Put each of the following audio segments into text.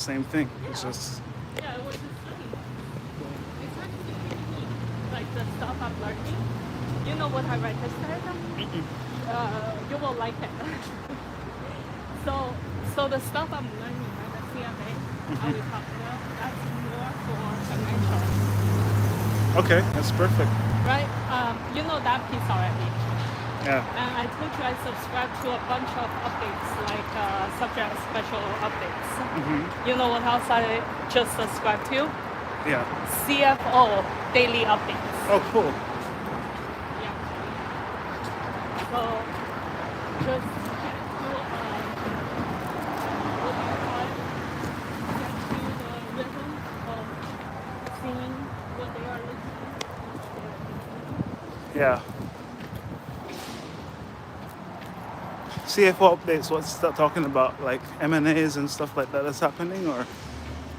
same thing. Yeah. It's just Yeah, it was just funny. It's actually pretty neat. Like the stuff I'm learning. You know what I registered? You will like it. so, so the stuff I'm learning at the CFA, I will talk about, that's more for financial, okay. That's perfect. right? You know that piece already. Yeah. And I told you I subscribe to a bunch of updates, like subject special updates. You know what else I just subscribed to? Yeah. CFO daily updates. Oh, cool. Yeah. So just get to what do you call it? Get to the rhythm of seeing what they are looking at. Yeah. CFO updates. What's that talking about? Like M&As and stuff like that that's happening, or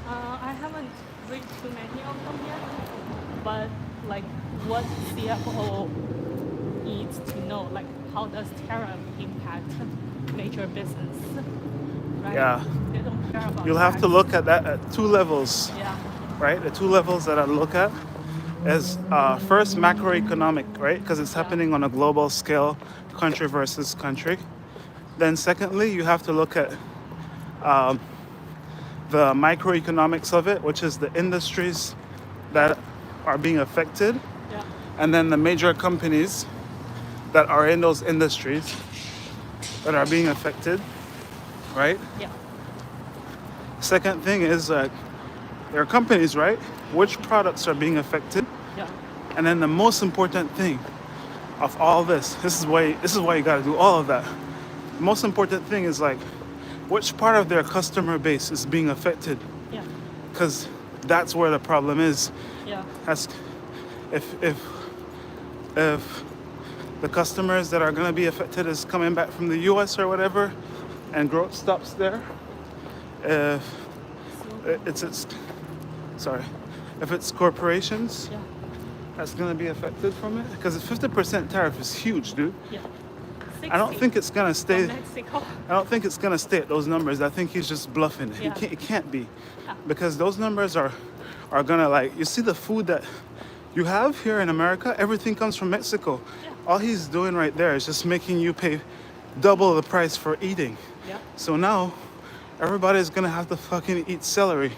I haven't read too many of them yet, but like what CFO needs to know, like how does tariff impact major business, right? Yeah. They don't care about you'll have to tax. look at that at two levels, Yeah, right? The two levels that I look at is first macroeconomic, right? Because it's yeah, happening on a global scale, country versus country. Then secondly, you have to look at the microeconomics of it, which is the industries that are being affected, yeah, and then the major companies that are in those industries that are being affected, right? yeah, Second thing is there are companies, right? Which products are being affected? yeah, And then the most important thing of all this is why you got to do all of that. The most important thing is like which part of their customer base is being affected, yeah, because that's where the problem is. yeah, That's if the customers that are going to be affected is coming back from the US or whatever and growth stops there, if it's sorry, if it's corporations yeah, that's going to be affected from it, because a 50% tariff is huge, dude. yeah. I don't 60 think it's going to from stay. Mexico. I don't think it's going to stay at those numbers. I think he's just bluffing. Yeah. It can't be, Yeah. because those numbers are going to, like, you see the food that you have here in America, everything comes from Mexico. Yeah. All he's doing right there is just making you pay double the price for eating. Yeah. So now everybody's going to have to fucking eat celery.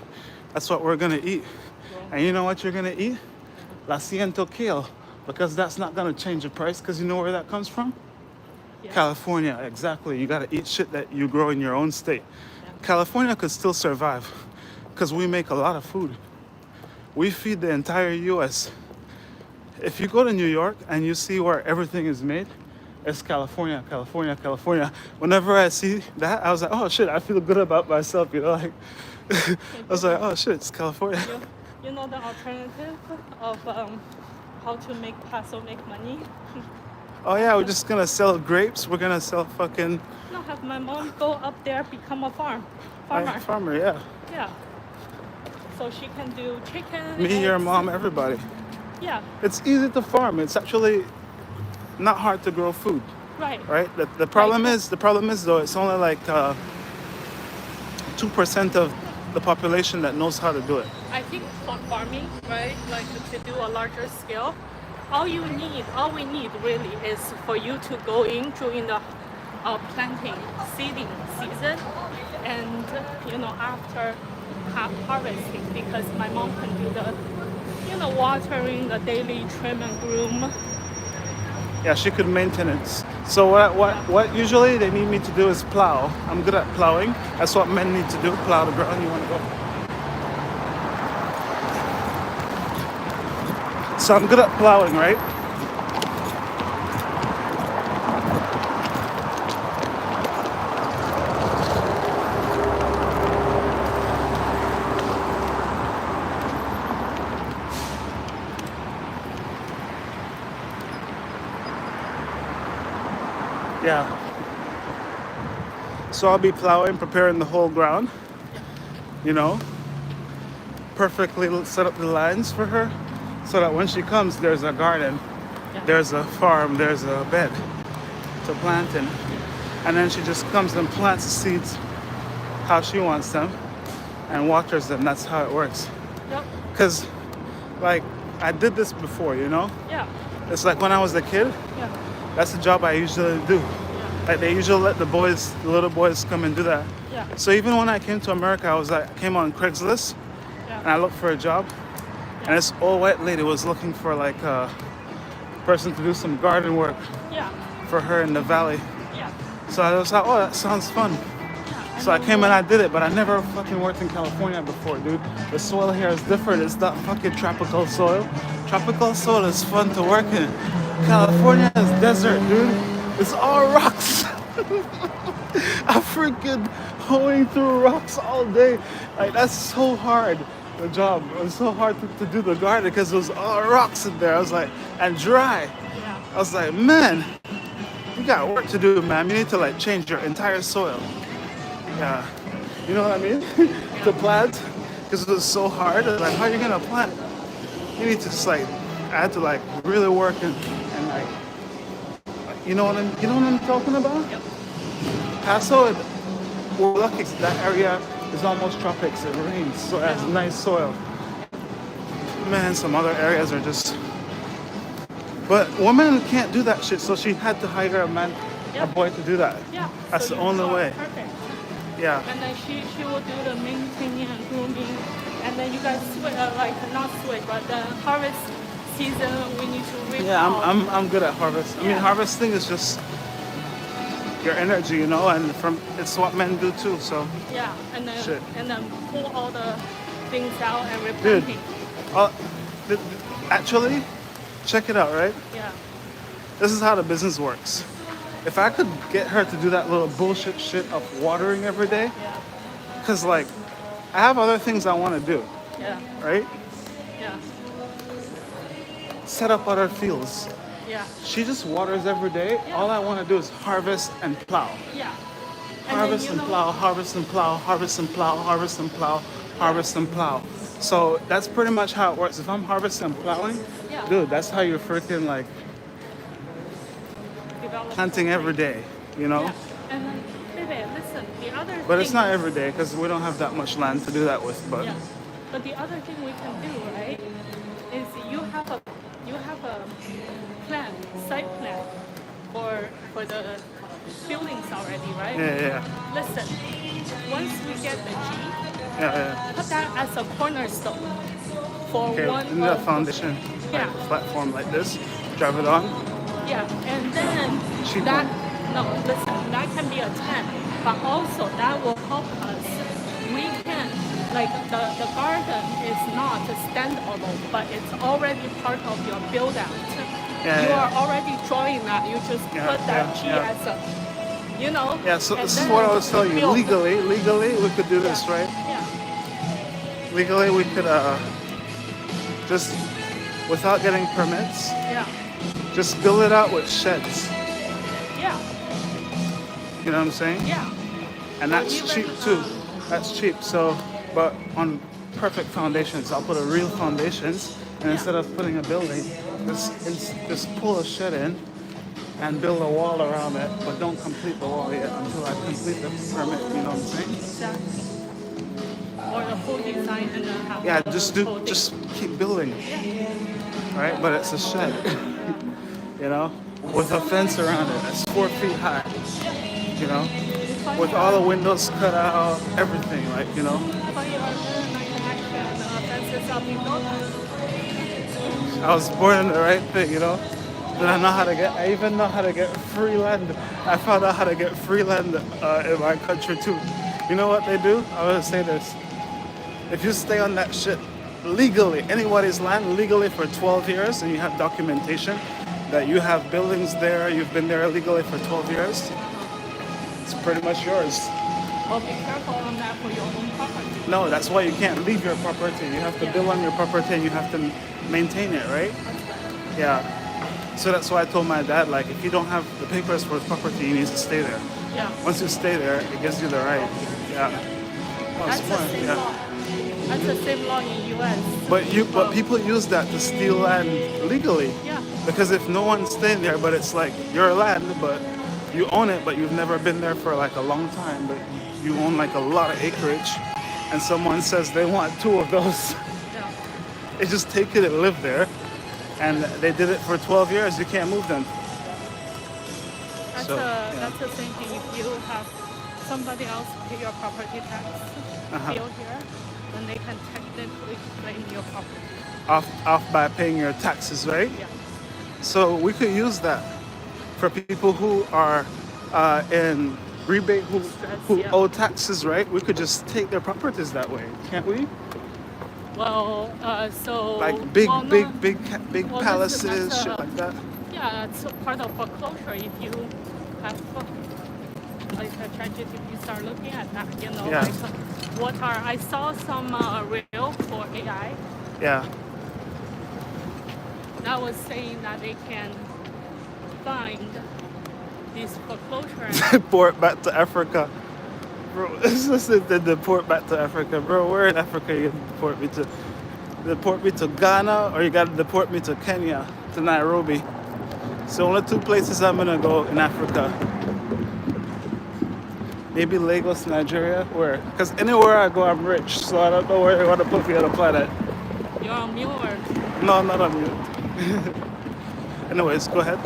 That's what we're going to eat. And you know what you're going to eat? La ciento kale, because that's not going to change the price, because you know where that comes from? Yeah. California, exactly. You gotta eat shit that you grow in your own state. Yeah. California could still survive because we make a lot of food. We feed the entire US. If you go to New York and you see where everything is made, it's California, California, California. Whenever I see that, I was like, oh shit, I feel good about myself, you know? Like, I was like, oh shit, it's California. You know the alternative of how to make peso make money? Oh yeah, we're just gonna sell grapes. We're gonna sell fucking No, have my mom go up there, become a farmer. farmer, yeah. Yeah. So she can do chicken. Me, your eggs. mom, everybody. Yeah, It's easy to farm. It's actually not hard to grow food, right. right? The problem is though, it's only like 2% of the population that knows how to do it. I think for farming, right, like to do a larger scale, all we need really is for you to go in during the planting, seeding season, and after harvesting, because my mom can do the watering, the daily trim and groom. Yeah, she could maintenance. So what usually they need me to do is plow. I'm good at plowing. That's what men need to do. Plow the ground. You want to go? So I'm good at plowing, right? Yeah. So I'll be plowing, preparing the whole ground, perfectly set up the lines for her so that when she comes, there's a garden, there's a farm, there's a bed to plant in. And then she just comes and plants the seeds how she wants them. and waters them. That's how it works. Yep. Cause like I did this before, you know. Yeah. It's like when I was a kid. Yeah. That's the job I usually do. Yeah. Like they usually let the little boys come and do that. Yeah. So even when I came to America, I came on Craigslist and I looked for a job. And this old white lady was looking for like a person to do some garden work Yeah. for her in the valley. Yeah. So I was like, oh, that sounds fun. Yeah. So I came and I did it, but I never fucking worked in California before, dude. The soil here is different. It's not fucking tropical soil. Tropical soil is fun to work in. California is desert, dude. It's all rocks. I'm freaking hoeing through rocks all day. Like, that's so hard, the job. It was so hard to do the garden because it was all rocks in there. I was like, and dry. Yeah. I was like, man, you got work to do, man. You need to like change your entire soil. Yeah. You know what I mean? To plant, because it was so hard. Like, how are you gonna plant? You need to just like, I had to like really work and like, you know what I'm talking about? Yep. Paso, we're lucky that area is almost tropics. It rains, so it has nice soil. Man, some other areas are just. But women can't do that shit, so she had to hire a boy to do that. Yeah. That's So the you only are way. Perfect. Yeah. And then she will do the maintaining and grooming, and then you guys switch, like not switch, but the harvest season we need to reap. Yeah, out. I'm good at harvest. I mean, Yeah. harvesting is just your energy, you know, and it's what men do too. So, Yeah, Shit. and then pull all the things out and dude, replanting. th- actually, check it out, right? Yeah. This is how the business works. If I could get her to do that little bullshit shit of watering every day, Yeah. because like I have other things I want to do, Yeah. right? Yeah. Set up other fields. Yeah. She just waters every day. Yeah. All I want to do is harvest and plow. Yeah. Harvest and plow, harvest and plow, harvest and plow, harvest and plow, harvest and plow. So that's pretty much how it works. If I'm harvesting and plowing, Yeah. dude, that's how you're freaking like Develop planting every day, you know? Yeah. And then, baby, listen, the other But thing, it's not every day because we don't have that much land to do that with. But Yeah. But the other thing we can do, right, is you have a plan, site plan for the buildings already, right? yeah. Listen, once we get the G, Yeah. put that as a cornerstone for Okay, one in the of foundation, Yeah. like platform like this, drive it on. Yeah, and then Cheap that one. no, listen, that can be a 10, but also that will help us. We can like the garden is not standalone, but it's already part of your build out. Yeah, You yeah. are already drawing that. You just Yeah, put that yeah, G yeah. as a, you know. Yeah, so and this is then what I was telling you. build. Legally, we could do this, Yeah. right? Yeah. Legally, we could just, without getting permits, Yeah. just build it out with sheds. Yeah. You know what I'm saying? Yeah. And Or that's even, cheap too. That's cheap. So, but on perfect foundations, I'll put a real foundations, and instead of putting a building, just pull a shed in and build a wall around it, but don't complete the wall yet until I complete the permit. You know what I'm saying? Exactly. Or the whole design and then have Yeah, the whole thing. just keep building, right? But it's a shed, you know, with a fence around it. That's 4 feet high, you know, with all the windows cut out, everything, like, you know. I was born in the right thing, you know. Then I even know how to get free land. I found out how to get free land in my country too. You know what they do? I want to say this. If you stay on that shit legally, anybody's land legally for 12 years and you have documentation that you have buildings there, you've been there illegally for 12 years, it's pretty much yours. Well, be careful on that for your own property. No, that's why you can't leave your property. You have to build on your property and you have to maintain it, right? Yeah. So that's why I told my dad, like, if you don't have the papers for his property, you need to stay there. Yeah. Once you stay there, it gives you the right. Yeah. Oh, it's That's the fun, same yeah. law. That's the same law in US. But people use that to steal land legally. Yeah. Because if no one's staying there, but it's like your land, but you own it, but you've never been there for like a long time, but you own like a lot of acreage, and someone says they want two of those, Yeah. they just take it and live there. And they did it for 12 years. You can't move them. So, yeah. That's the same thing. If you have somebody else pay your property tax bill here, then they can technically claim your property. Off by paying your taxes, right? Yeah. So we could use that for people who are in rebate, who yeah. owe taxes, right? We could just take their properties that way, can't we? Well, so Like big well, no, big well, palaces, shit like that. Yeah, it's part of foreclosure. If you have like a tragedy, you start looking at that. You know, Yeah. like what are I saw some reel for AI Yeah. that was saying that they can find these foreclosure. Deport back to Africa. Bro, it's just the deport back to Africa. Bro, where in Africa you gonna deport me to? Deport me to Ghana, or you gotta deport me to Kenya, to Nairobi. So only two places I'm gonna go in Africa. Maybe Lagos, Nigeria, where? Because anywhere I go, I'm rich. So I don't know where they want to put me on the planet. You're on mute or No, I'm not on mute. Anyways, go ahead.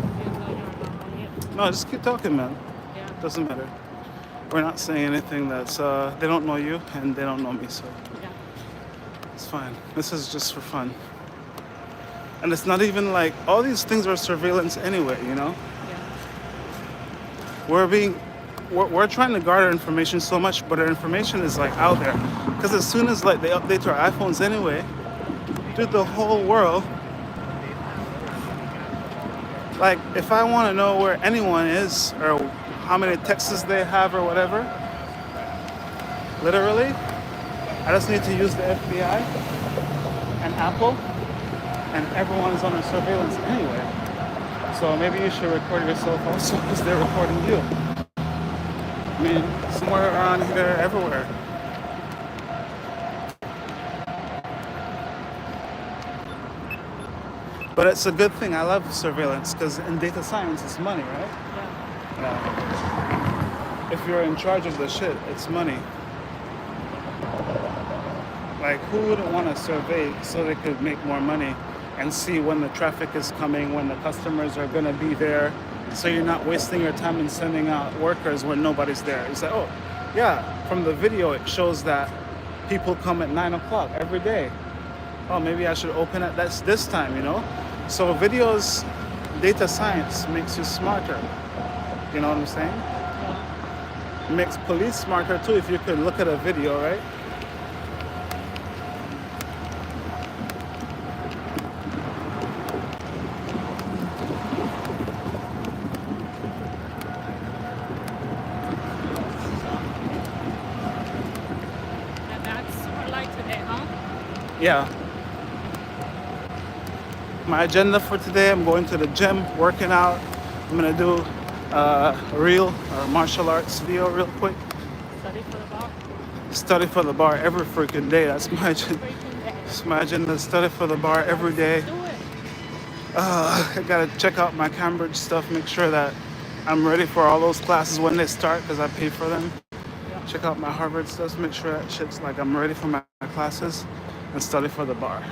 you know you're not on mute. No, just keep talking, man. Yeah. Doesn't matter. We're not saying anything that's they don't know you and they don't know me, so Yeah. it's fine. This is just for fun. And it's not even like all these things are surveillance anyway, you know? Yeah. We're trying to garner information so much, but our information is like out there. Because as soon as like they update our iPhones anyway, dude, the whole world. Like if I want to know where anyone is or how many texts they have or whatever, literally, I just need to use the FBI and Apple, and everyone is under surveillance anyway. So maybe you should record yourself also because they're recording you. I mean, somewhere around here, everywhere. But it's a good thing. I love surveillance because in data science, it's money, right? Yeah. Yeah. If you're in charge of the shit, it's money. Like, who wouldn't want to survey so they could make more money and see when the traffic is coming, when the customers are going to be there, so you're not wasting your time in sending out workers when nobody's there. You say, oh, yeah, from the video it shows that people come at 9 o'clock every day. Oh, maybe I should open it this time, you know? So videos, data science makes you smarter. You know what I'm saying? Yeah. It makes police smarter too if you could look at a video, right? And that's for like today, huh? Yeah. My agenda for today, I'm going to the gym, working out. I'm gonna do a reel or martial arts video real quick. Study for the bar. Study for the bar every freaking day. That's my agenda. Freaking day. It's my agenda. Study for the bar every day. Do it. I gotta check out my Cambridge stuff, make sure that I'm ready for all those classes when they start because I pay for them. Yeah. Check out my Harvard stuff, make sure that shit's like I'm ready for my classes and study for the bar.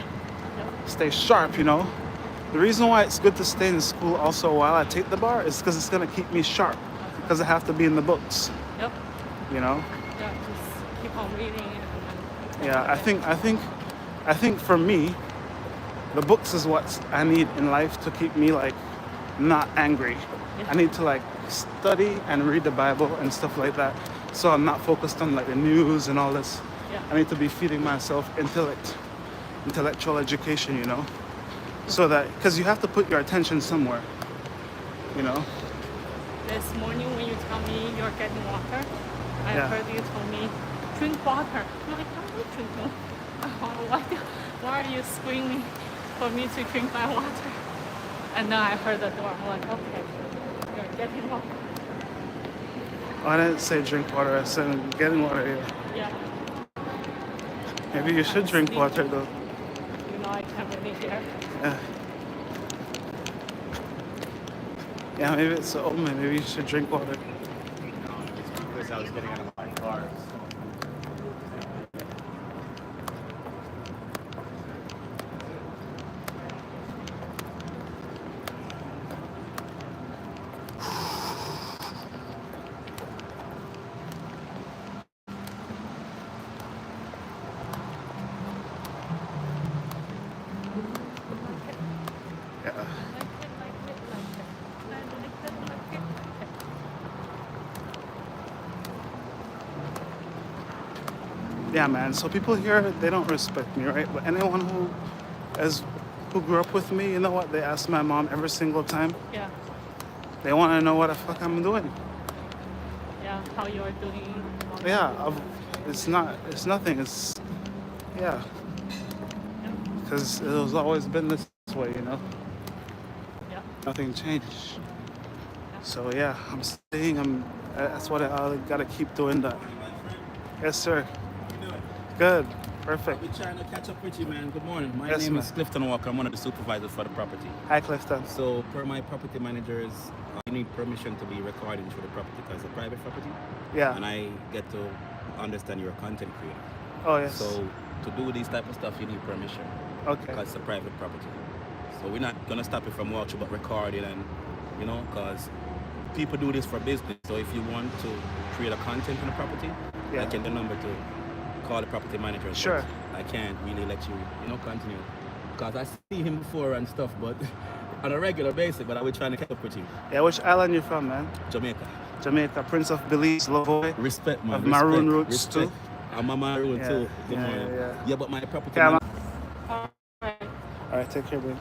Yep. Stay sharp, you know. The reason why it's good to stay in school also while I take the bar is because it's gonna keep me sharp because I have to be in the books, Yep. you know. Yeah, just keep on reading and Yeah, I think for me, the books is what I need in life to keep me like not angry. Yeah. I need to like study and read the Bible and stuff like that, so I'm not focused on like the news and all this. Yeah. I need to be feeding myself intellectual education, you know, so that because you have to put your attention somewhere, you know. This morning when you tell me you're getting water, I Yeah. heard you told me drink water. I'm like, I'm not drinking. Why are you screaming for me to drink my water? And then I heard the door. I'm like, okay, you're getting water. Oh, I didn't say drink water. I said I'm getting water. Yeah. Yeah, Maybe you should drink water though. you know I can't really hear. Yeah. Yeah, maybe it's an omen. Maybe you should drink water. Because I was getting out of my Yeah, man. So people here, they don't respect me, right? But anyone as who grew up with me, you know what? They ask my mom every single time. Yeah. They want to know what the fuck I'm doing. Yeah. How you are doing? Yeah, it's nothing. It's, yeah, Yeah. because it was always been this way, you know? Yeah. Nothing changed. So yeah, I'm staying. That's what I gotta keep doing that. Yes, sir. Good. Perfect. I'll be trying to catch up with you, man. Good morning. My Yes, name man. is Clifton Walker. I'm one of the supervisors for the property. Hi, Clifton. So, per my property managers, you need permission to be recording through the property because it's a private property. Yeah. And I get to understand you're a content creator. Oh, yes. So, to do this type of stuff, you need permission Okay. because it's a private property. So, we're not going to stop you from watching, but recording and, you know, because people do this for business. So, if you want to create a content on the property, Yeah. I can the number to call the property manager. But Sure. I can't really let you, continue. Because I see him before and stuff, but on a regular basis, but I will try to catch up with you. Yeah, which island you from, man? Jamaica. Jamaica, Prince of Belize, Lovoy. Respect, man. Of Respect, Maroon roots, respect. too? I'm a Maroon Yeah, too. Good yeah, morning. yeah. But my property Yeah, man- All right. All right, take care, babe.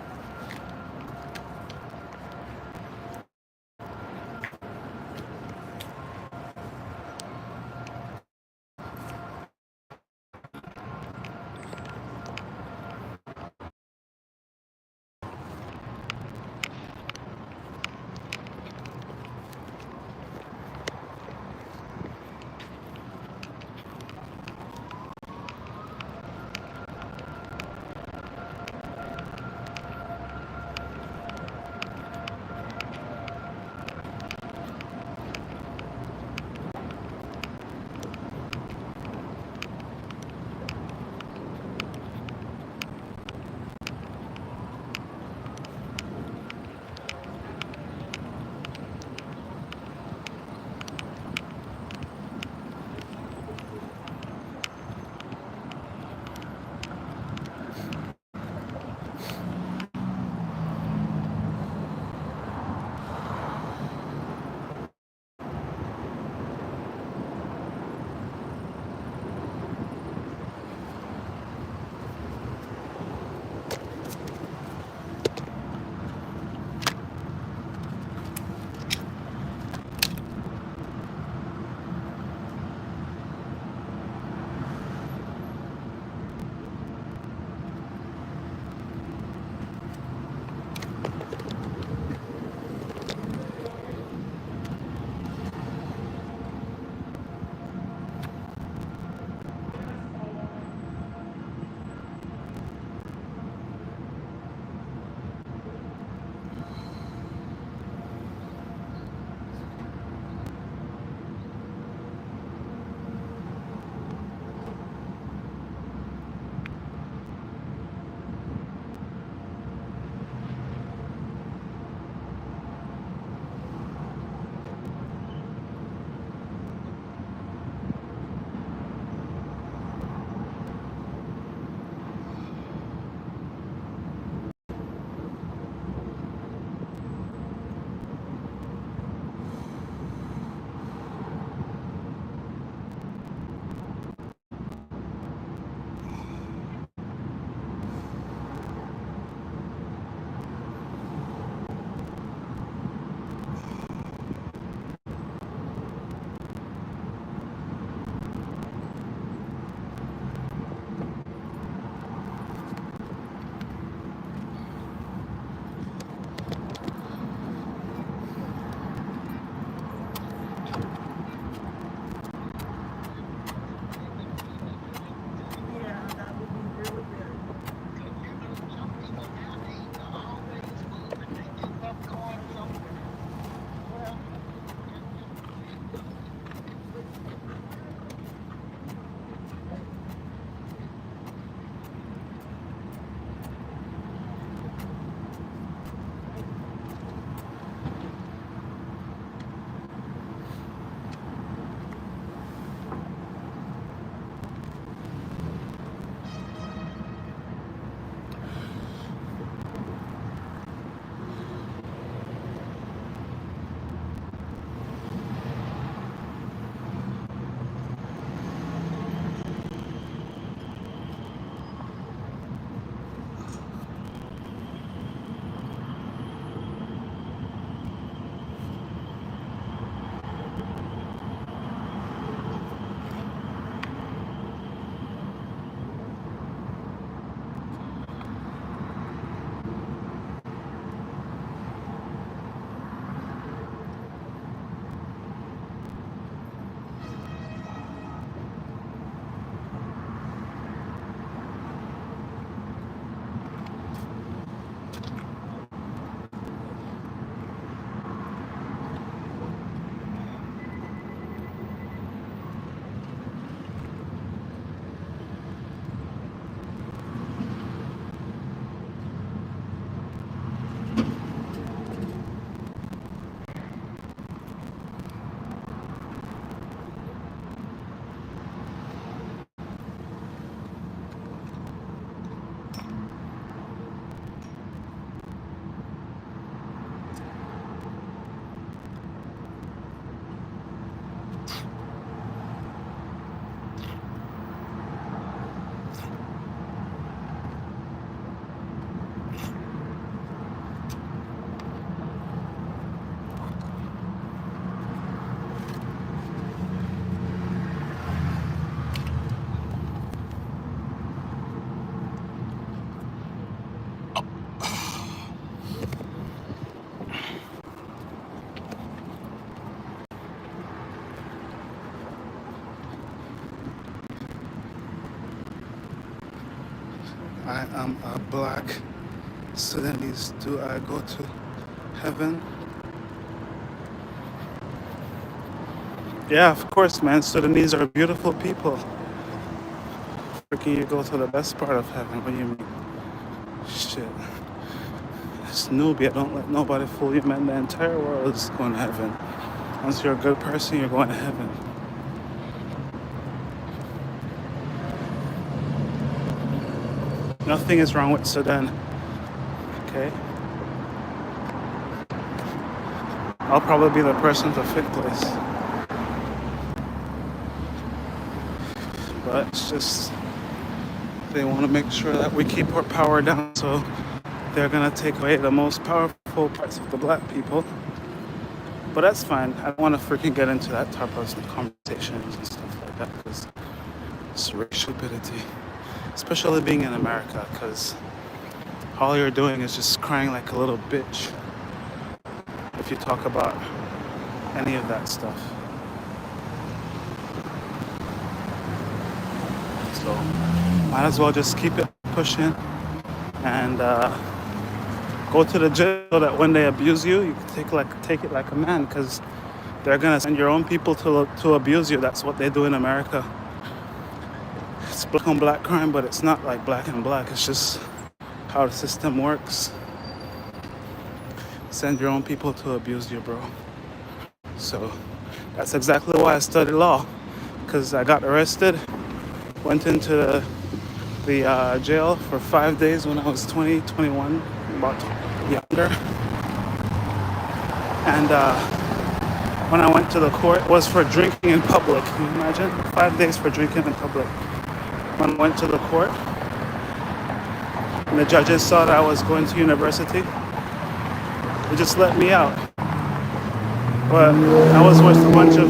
I am a black Sudanese. Do I go to heaven? Yeah, of course, man. Sudanese are beautiful people. Freaking, you go to the best part of heaven. What do you mean? Shit. It's Nubia. Don't let nobody fool you, man. The entire world is going to heaven. Once you're a good person, you're going to heaven. Nothing is wrong with Sudan. Okay? I'll probably be the person to fix this. But it's just, they want to make sure that we keep our power down, so they're going to take away the most powerful parts of the black people. But that's fine. I don't want to freaking get into that type of conversations and stuff like that, because it's racial stupidity. Especially being in America, because all you're doing is just crying like a little bitch if you talk about any of that stuff. So might as well just keep it pushing and go to the jail so that when they abuse you, you can take it like a man, because they're gonna send your own people to abuse you. That's what they do in America. It's black on black crime, but it's not like black and black. It's just how the system works. Send your own people to abuse you, bro. So that's exactly why I studied law, because I got arrested, went into the jail for 5 days when I was 20, 21, about younger. And when I went to the court, it was for drinking in public. Can you imagine? 5 days for drinking in public. When I went to the court, and the judges saw that I was going to university, they just let me out. But I was with a bunch of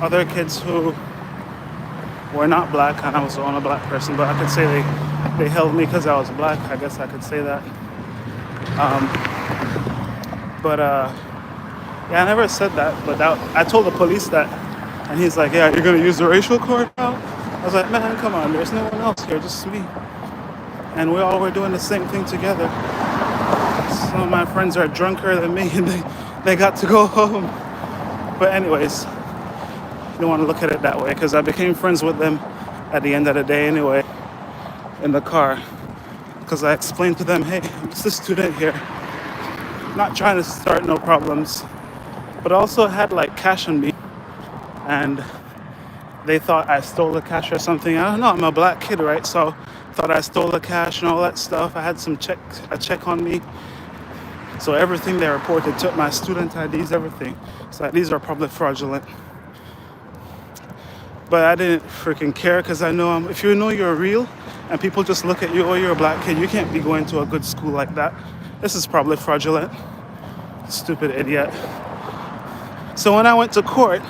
other kids who were not black, and I was the only black person. But I could say they held me because I was black. I guess I could say that. Yeah, I never said that. But I told the police that, and he's like, "Yeah, you're gonna use the racial card now?" I was like, "Man, come on. There's no one else here, just me." And we all were doing the same thing together. Some of my friends are drunker than me, and they got to go home. But anyways, you don't want to look at it that way, because I became friends with them at the end of the day anyway, in the car, because I explained to them, "Hey, I'm just a student here, not trying to start no problems," but also had like cash on me, and they thought I stole the cash or something. I don't know, I'm a black kid, right? So thought I stole the cash and all that stuff. I had a check on me. So everything they reported, took my student IDs, everything. So these are probably fraudulent. But I didn't freaking care, because I know if you know you're real and people just look at you, "Oh, you're a black kid, you can't be going to a good school like that. This is probably fraudulent." Stupid idiot. So when I went to court,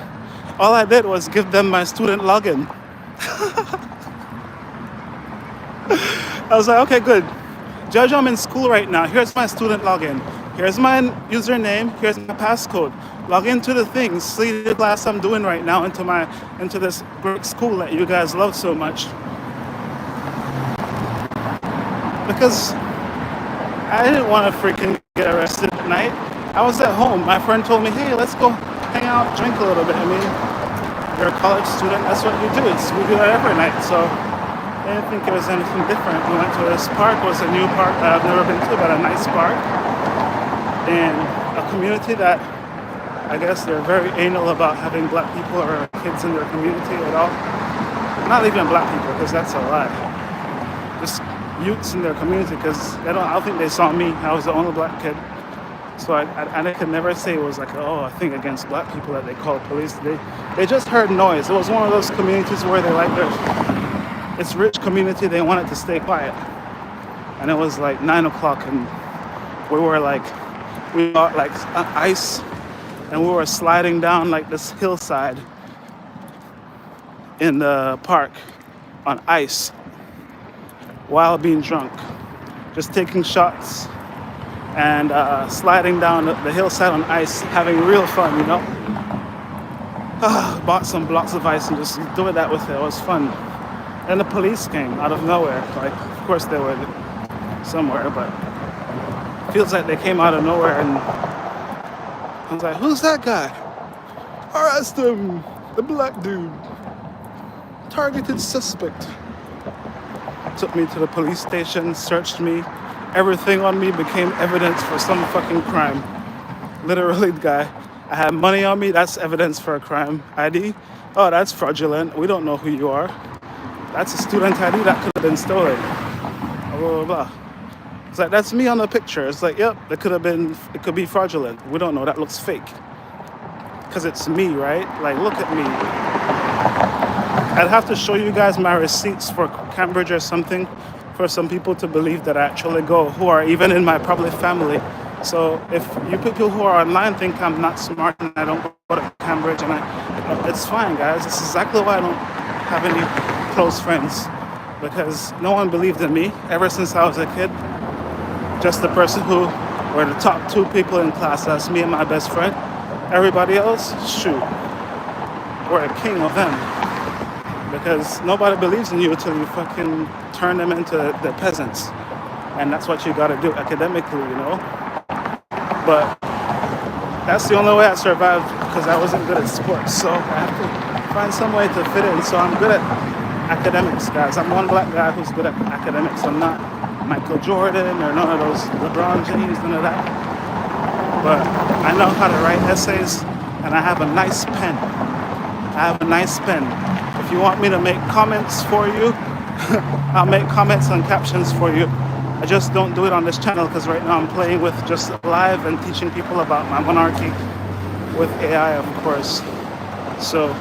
all I did was give them my student login. I was like, "Okay, good. Judge, I'm in school right now. Here's my student login. Here's my username. Here's my passcode. Log into the things. See the class I'm doing right now into this great school that you guys love so much." Because I didn't want to freaking get arrested at night. I was at home. My friend told me, "Hey, let's go hang out, drink a little bit." I mean, you're a college student. That's what you do. We do that every night. So I didn't think it was anything different. We went to this park. It was a new park that I've never been to, but a nice park in a community that I guess they're very anal about having black people or kids in their community at all. Not even black people, because that's a lie. Just youths in their community, because I don't think they saw me. I was the only black kid. So I could never say it was like, "Oh, I think against black people," that they called police. They just heard noise. It was one of those communities where they like it's rich community, they wanted to stay quiet. And it was like 9 o'clock, and we got like ice, and we were sliding down like this hillside in the park on ice while being drunk, just taking shots and sliding down the hillside on ice, having real fun, you know. Bought some blocks of ice and just doing that with it. It was fun. And the police came out of nowhere. Like, of course they were somewhere, but feels like they came out of nowhere. And I was like, who's that guy? Arrest him! The black dude. Targeted suspect. Took me to the police station, searched me. Everything on me became evidence for some fucking crime. Literally, guy. I had money on me, that's evidence for a crime. ID? Oh, that's fraudulent. We don't know who you are. That's a student ID that could have been stolen. Blah, blah, blah. It's like, that's me on the picture. It's like, yep, it could be fraudulent. We don't know, that looks fake. Because it's me, right? Like, look at me. I'd have to show you guys my receipts for Cambridge or something for some people to believe that I actually go, who are even in my probably family. So if you people who are online think I'm not smart and I don't go to Cambridge, it's fine, guys. This is exactly why I don't have any close friends, because no one believed in me ever since I was a kid. Just the person who were the top 2 people in class. That's me and my best friend. Everybody else, shoot, we're a king of them. Because nobody believes in you until you fucking turn them into the peasants. And that's what you gotta do academically, you know? But that's the only way I survived, because I wasn't good at sports. So I have to find some way to fit in. So I'm good at academics, guys. I'm one black guy who's good at academics. I'm not Michael Jordan or none of those LeBron James, none of that. But I know how to write essays, and I have a nice pen. If you want me to make comments for you, I'll make comments and captions for you. I just don't do it on this channel because right now I'm playing with just live and teaching people about my monarchy with AI, of course. So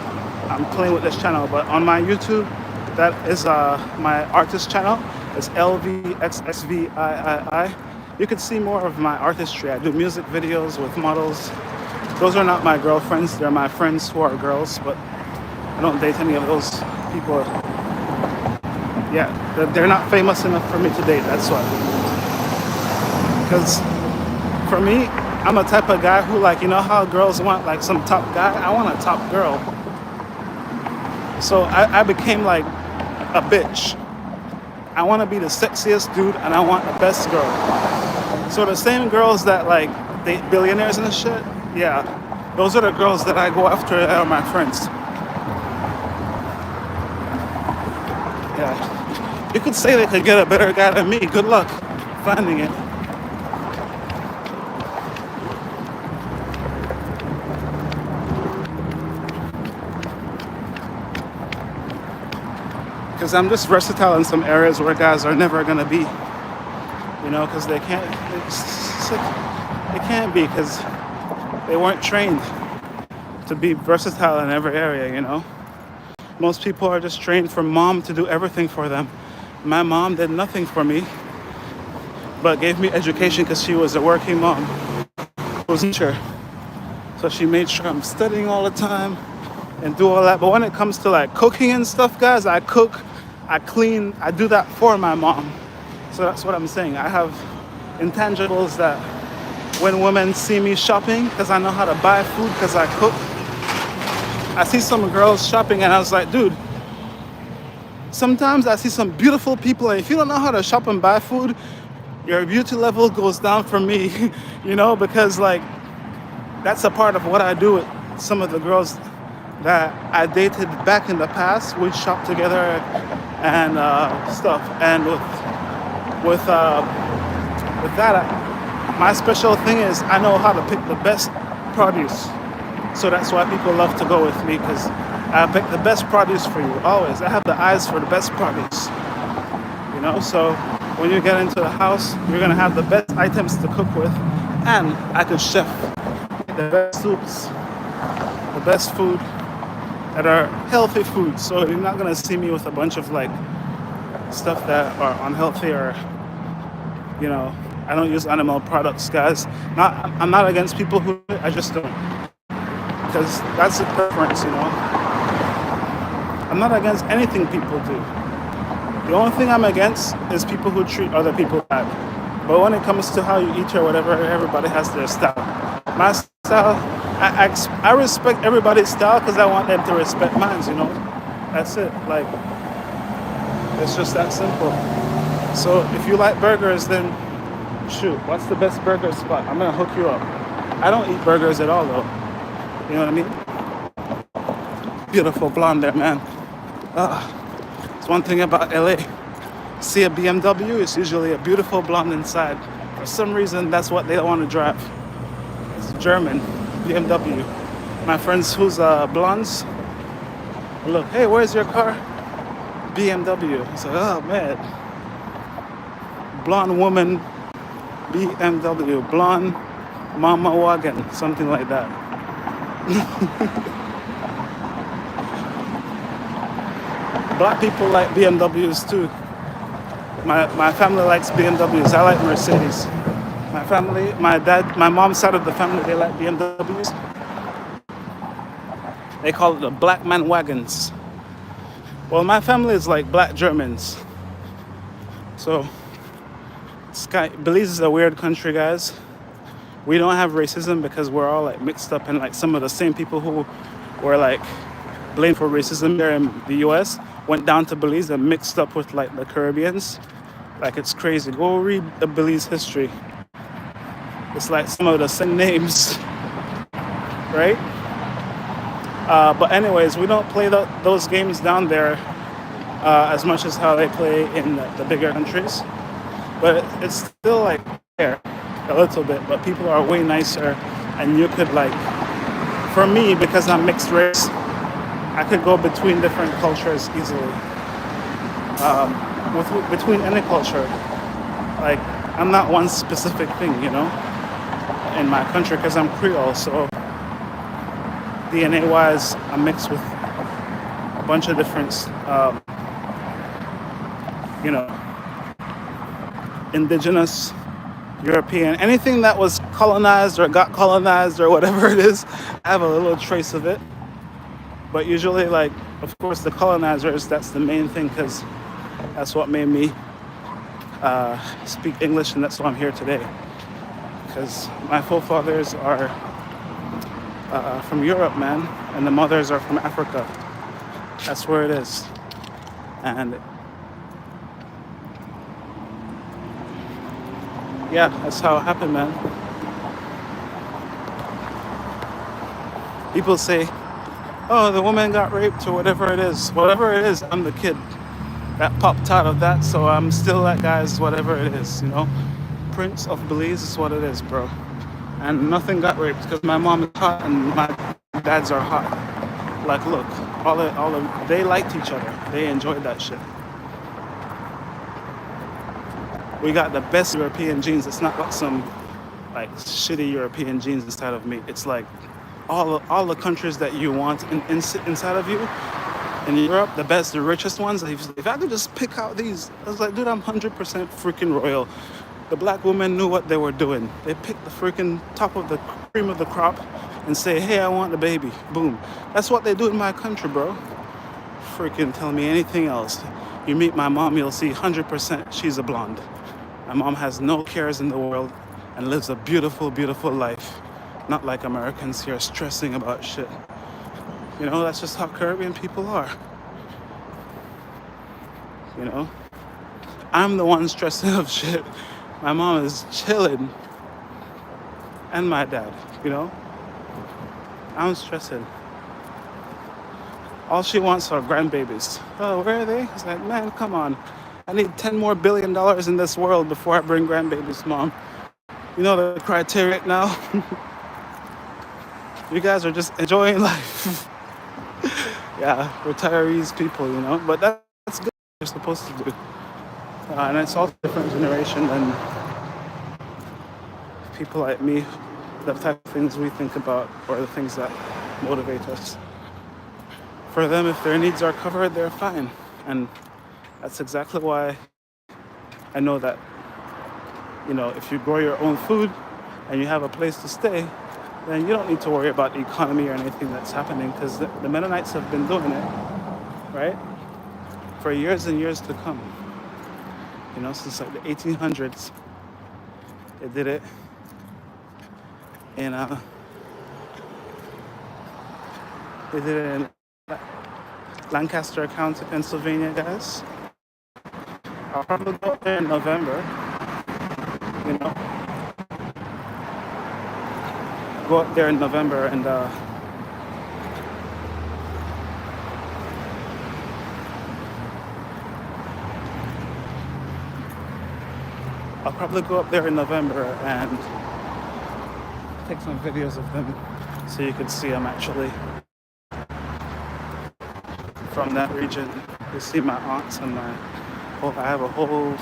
I'm playing with this channel, but on my YouTube, that is my artist channel. It's LVXSVIII. You can see more of my artistry. I do music videos with models. Those are not my girlfriends. They're my friends who are girls, but I don't date any of those people. Yeah, they're not famous enough for me to date, that's why. Because for me, I'm a type of guy who, like, you know how girls want like some top guy? I want a top girl. So I became like a bitch. I want to be the sexiest dude and I want the best girl. So the same girls that like date billionaires and shit, yeah, those are the girls that I go after that are my friends. Yeah. You could say they could get a better guy than me. Good luck finding it. Because I'm just versatile in some areas where guys are never gonna be. You know, because they can't. They can't be because they weren't trained to be versatile in every area. You know, most people are just trained for mom to do everything for them. My mom did nothing for me, but gave me education because she was a working mom. Wasn't sure. So she made sure I'm studying all the time and do all that. But when it comes to like cooking and stuff, guys, I cook, I clean, I do that for my mom. So that's what I'm saying. I have intangibles that when women see me shopping, because I know how to buy food because I cook, I see some girls shopping and I was like, dude, sometimes I see some beautiful people, and if you don't know how to shop and buy food, your beauty level goes down for me, you know, because like that's a part of what I do with some of the girls that I dated back in the past. We'd shop together and stuff. And with that, my special thing is I know how to pick the best produce. So that's why people love to go with me, because I pick the best produce for you, always. I have the eyes for the best produce, you know? So when you get into the house, you're gonna have the best items to cook with, and I could chef the best soups, the best food that are healthy food. So you're not gonna see me with a bunch of like stuff that are unhealthy or, you know, I don't use animal products, guys. I'm not against people who do it, I just don't. Because that's a preference, you know. I'm not against anything people do. The only thing I'm against is people who treat other people bad. But when it comes to how you eat or whatever, everybody has their style. My style, I respect everybody's style because I want them to respect mine, you know. That's it. Like, It's just that simple. So if you like burgers, then shoot, what's the best burger spot? I'm gonna hook you up. I don't eat burgers at all though. You know what I mean? Beautiful blonde there, man. It's one thing about LA. See a BMW, it's usually a beautiful blonde inside. For some reason, that's what they want to drive. It's German, BMW. My friends who's blondes, look, hey, where's your car? BMW. It's like, oh man. Blonde woman, BMW. Blonde mama wagon, something like that. Black people like BMWs too. My family likes BMWs. I like Mercedes. My family, my mom's side of the family, they like BMWs. They call it the black man wagons. Well, my family is like black Germans. So, Belize is a weird country, guys. We don't have racism because we're all like mixed up in like some of the same people who were like blamed for racism there in the US went down to Belize and mixed up with like the Caribbeans. Like it's crazy. Go read the Belize history. It's like some of the same names, right? But anyways, we don't play those games down there as much as how they play in the bigger countries. But it's still like there a little bit, but people are way nicer, and you could like, for me, because I'm mixed race, I could go between different cultures easily. Between any culture, like I'm not one specific thing, you know, in my country because I'm Creole, so DNA-wise, I'm mixed with a bunch of different, you know, indigenous, European, anything that was colonized or got colonized or whatever it is, I have a little trace of it. But usually, like, of course, the colonizers, that's the main thing because that's what made me speak English, and that's why I'm here today. Because my forefathers are from Europe, man, and the mothers are from Africa. That's where it is. And yeah, that's how it happened, man. People say, oh, the woman got raped or whatever it is. Whatever it is, I'm the kid that popped out of that, so I'm still that guy's whatever it is, you know? Prince of Belize is what it is, bro. And nothing got raped because my mom is hot and my dads are hot. Like, look, they liked each other. They enjoyed that shit. We got the best European genes. It's not like some like shitty European genes inside of me. It's like all the countries that you want inside of you. In Europe, the best, the richest ones. If I could just pick out these, I was like, dude, I'm 100% freaking royal. The black women knew what they were doing. They picked the freaking top of the cream of the crop and say, hey, I want the baby. Boom. That's what they do in my country, bro. Freaking tell me anything else. You meet my mom, you'll see 100% she's a blonde. My mom has no cares in the world and lives a beautiful, beautiful life. Not like Americans here stressing about shit. You know, that's just how Caribbean people are. You know? I'm the one stressing of shit. My mom is chilling. And my dad, you know? I'm stressing. All she wants are grandbabies. Oh, where are they? It's like, man, come on. I need $10 more billion in this world before I bring grandbabies, mom. You know the criteria now? You guys are just enjoying life. Yeah, retirees people, you know? But that's good. You're supposed to do. And it's all a different generation than people like me. The type of things we think about or the things that motivate us. For them, if their needs are covered, they're fine. And that's exactly why I know that, you know, if you grow your own food and you have a place to stay, then you don't need to worry about the economy or anything that's happening because the Mennonites have been doing it, right? For years and years to come. You know, since like the 1800s, they did it. And they did it in Lancaster County, Pennsylvania, guys. I'll probably go up there in November, you know. Go up there in November and I'll probably go up there in November and take some videos of them so you can see I'm actually from that region. You see my aunts and I have a whole,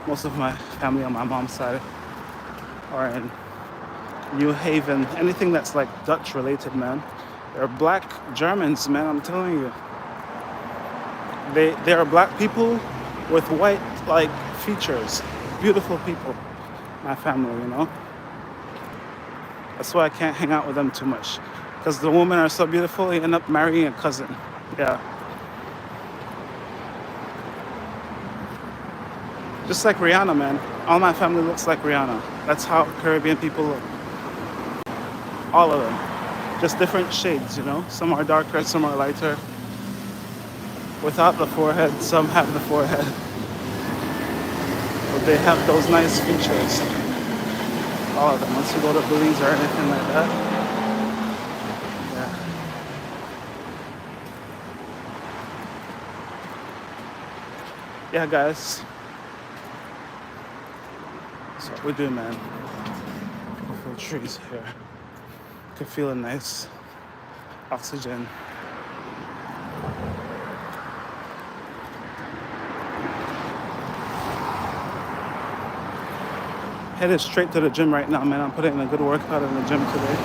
most of my family on my mom's side are in New Haven. Anything that's like Dutch related, man. They're black Germans, man, I'm telling you. They are black people with white like features. Beautiful people, my family, you know. That's why I can't hang out with them too much. Because the women are so beautiful, they end up marrying a cousin. Yeah. Just like Rihanna, man. All my family looks like Rihanna. That's how Caribbean people look. All of them. Just different shades, you know. Some are darker, some are lighter. Without the forehead, some have the forehead. But they have those nice features. All of them. Once you go to Belize or anything like that. Yeah. Yeah, guys. That's what we do, man. Beautiful trees here. You can feel a nice oxygen. Headed straight to the gym right now, man. I'm putting in a good workout in the gym today.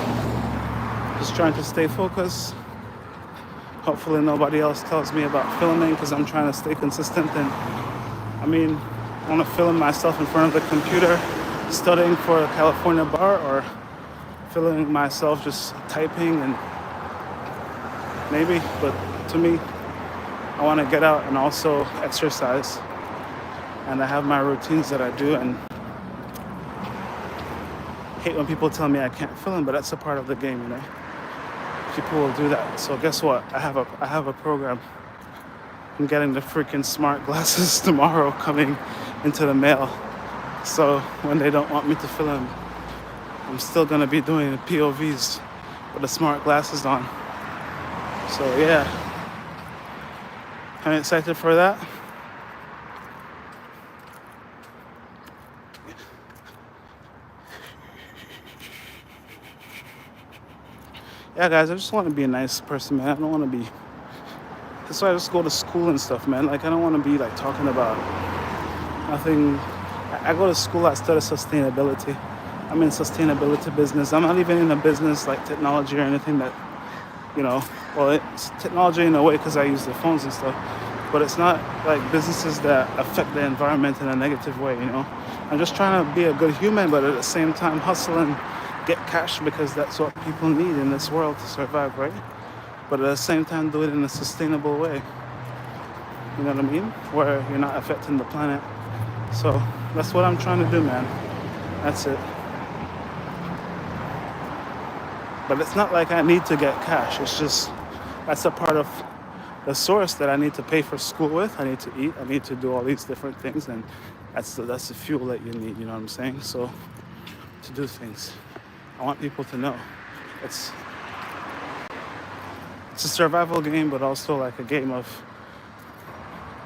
Just trying to stay focused. Hopefully nobody else tells me about filming because I'm trying to stay consistent. And I mean, I want to film myself in front of the computer studying for a California bar, or filming myself just typing and maybe. But to me, I want to get out and also exercise. And I have my routines that I do, and hate when people tell me I can't film, but that's a part of the game, you know. People will do that. So guess what? I have a program. I'm getting the freaking smart glasses tomorrow coming into the mail. So when they don't want me to film, I'm still gonna be doing the POVs with the smart glasses on. So yeah, I'm excited for that. Yeah, guys, I just want to be a nice person, man. I don't want to be. That's why I just go to school and stuff, man. Like, I don't want to be like talking about nothing. I go to school, I study sustainability. I'm in sustainability business. I'm not even in a business like technology or anything that, you know, well, it's technology in a way because I use the phones and stuff, but it's not like businesses that affect the environment in a negative way, you know. I'm just trying to be a good human, but at the same time hustle and get cash because that's what people need in this world to survive, right? But at the same time, do it in a sustainable way. You know what I mean? Where you're not affecting the planet. So that's what I'm trying to do, man. That's it. But it's not like I need to get cash. It's just, that's a part of the source that I need to pay for school with. I need to eat. I need to do all these different things. And that's the fuel that you need, you know what I'm saying? So to do things. I want people to know it's a survival game, but also like a game of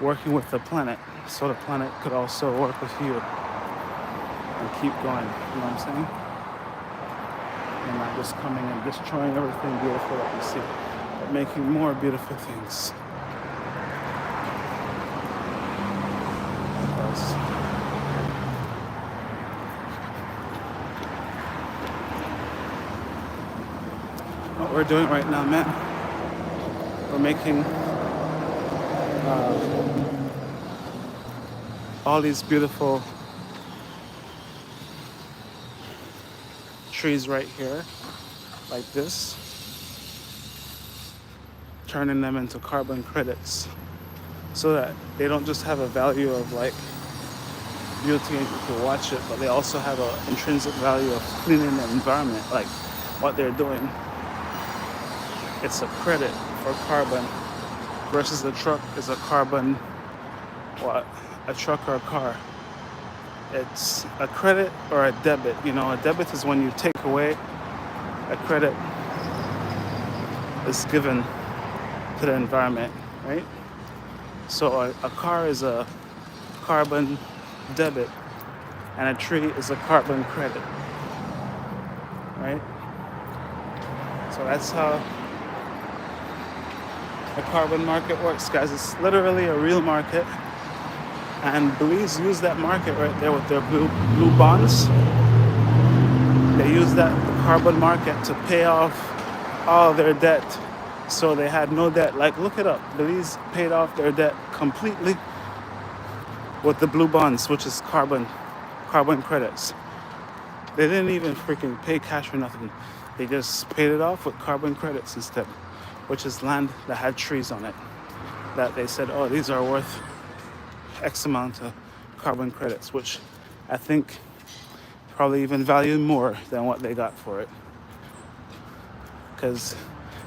working with the planet, so the planet could also work with you and keep going. You know what I'm saying? And not just coming and destroying everything beautiful that you see, but making more beautiful things. What we're doing right now, man, we're making all these beautiful trees right here, like this, turning them into carbon credits so that they don't just have a value of like beauty and you can watch it, but they also have an intrinsic value of cleaning the environment, like what they're doing. It's a credit for carbon versus the truck is a carbon, what? a truck or a car. It's a credit or a debit. You know, a debit is when you take away, a credit is given to the environment, right? So a car is a carbon debit and a tree is a carbon credit, right? So that's how the carbon market works, guys. It's literally a real market. And Belize used that market right there with their blue bonds. They used that carbon market to pay off all their debt. So they had no debt. Like, look it up. Belize paid off their debt completely with the blue bonds, which is carbon credits. They didn't even freaking pay cash or nothing. They just paid it off with carbon credits instead, which is land that had trees on it. That they said, oh, these are worth X amount of carbon credits, which I think probably even valued more than what they got for it. Because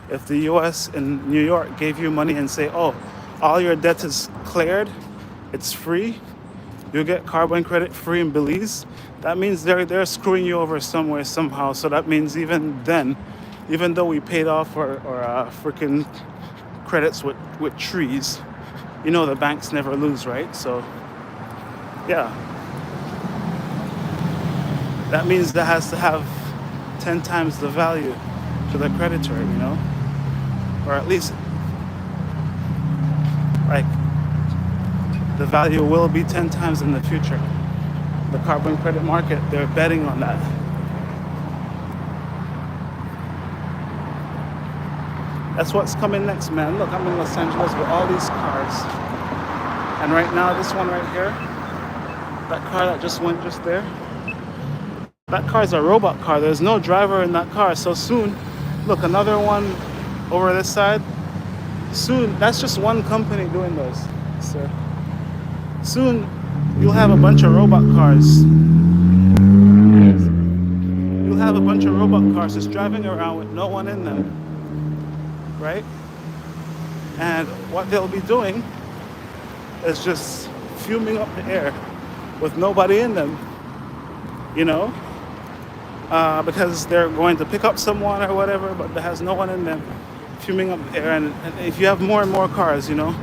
if the US in New York gave you money and say, oh, all your debt is cleared, it's free, you get carbon credit free in Belize, that means they're screwing you over somewhere, somehow. So that means even then, even though we paid off our freaking credits with trees, you know the banks never lose, right? So, yeah. That means that has to have 10 times the value to the creditor, you know? Or at least, like, the value will be 10 times in the future. The carbon credit market, they're betting on that. That's what's coming next, man. Look, I'm in Los Angeles with all these cars. And right now, this one right here, that car that just went just there, that car is a robot car. There's no driver in that car. So soon, look, another one over this side. Soon, that's just one company doing those, sir. Soon, you'll have a bunch of robot cars. You'll have a bunch of robot cars just driving around with no one in them, right? And what they'll be doing is just fuming up the air with nobody in them, you know? Because they're going to pick up someone or whatever, but there has no one in them, fuming up the air. And if you have more and more cars, you know,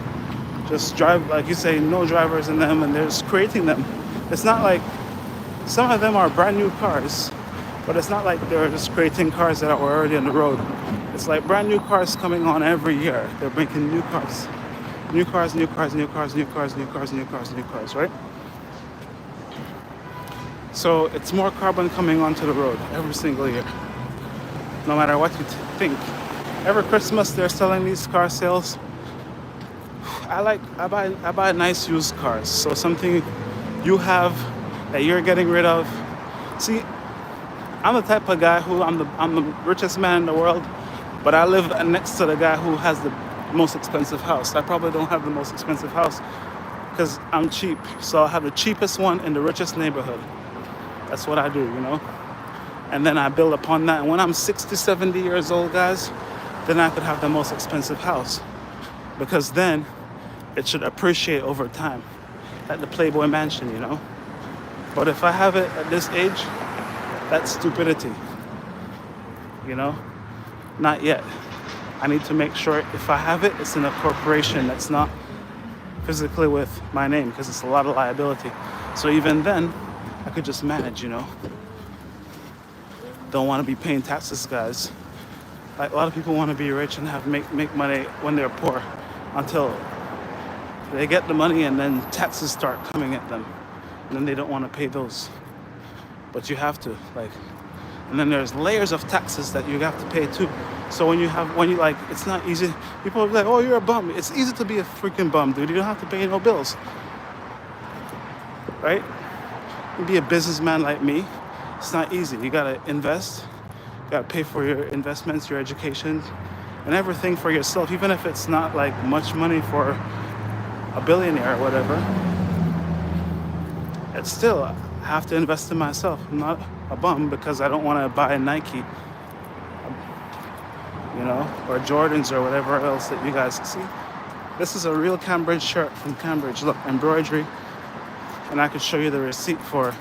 just drive, like you say, no drivers in them, and they're just creating them. It's not like, some of them are brand new cars, but it's not like they're just creating cars that are already on the road. It's like brand new cars coming on every year. They're making new cars. New cars, new cars, new cars, new cars, new cars, new cars, new cars, right? So it's more carbon coming onto the road every single year, no matter what you think. Every Christmas they're selling these car sales. I buy nice used cars. So something you have that you're getting rid of. See, I'm the type of guy who I'm the richest man in the world, but I live next to the guy who has the most expensive house. I probably don't have the most expensive house because I'm cheap. So I have the cheapest one in the richest neighborhood. That's what I do, you know? And then I build upon that. And when I'm 60, 70 years old, guys, then I could have the most expensive house. Because then it should appreciate over time. Like the Playboy Mansion, you know? But if I have it at this age, that's stupidity. You know? Not yet. I need to make sure if I have it, it's in a corporation that's not physically with my name, because it's a lot of liability. So even then, I could just manage, you know? Don't want to be paying taxes, guys. Like, a lot of people want to be rich and have make money when they're poor until they get the money and then taxes start coming at them. And then they don't want to pay those. But you have to, like, and then there's layers of taxes that you have to pay too. So when you like, it's not easy. People are like, oh, you're a bum. It's easy to be a freaking bum, dude. You don't have to pay no bills. Right? You be a businessman like me. It's not easy. You gotta invest. You gotta pay for your investments, your education, and everything for yourself, even if it's not like much money for a billionaire or whatever. It's still, I have to invest in myself. I'm not a bum because I don't want to buy Nike, you know, or Jordans or whatever else that you guys see. This is a real Cambridge shirt from Cambridge. Look, embroidery, And I could show you the receipt for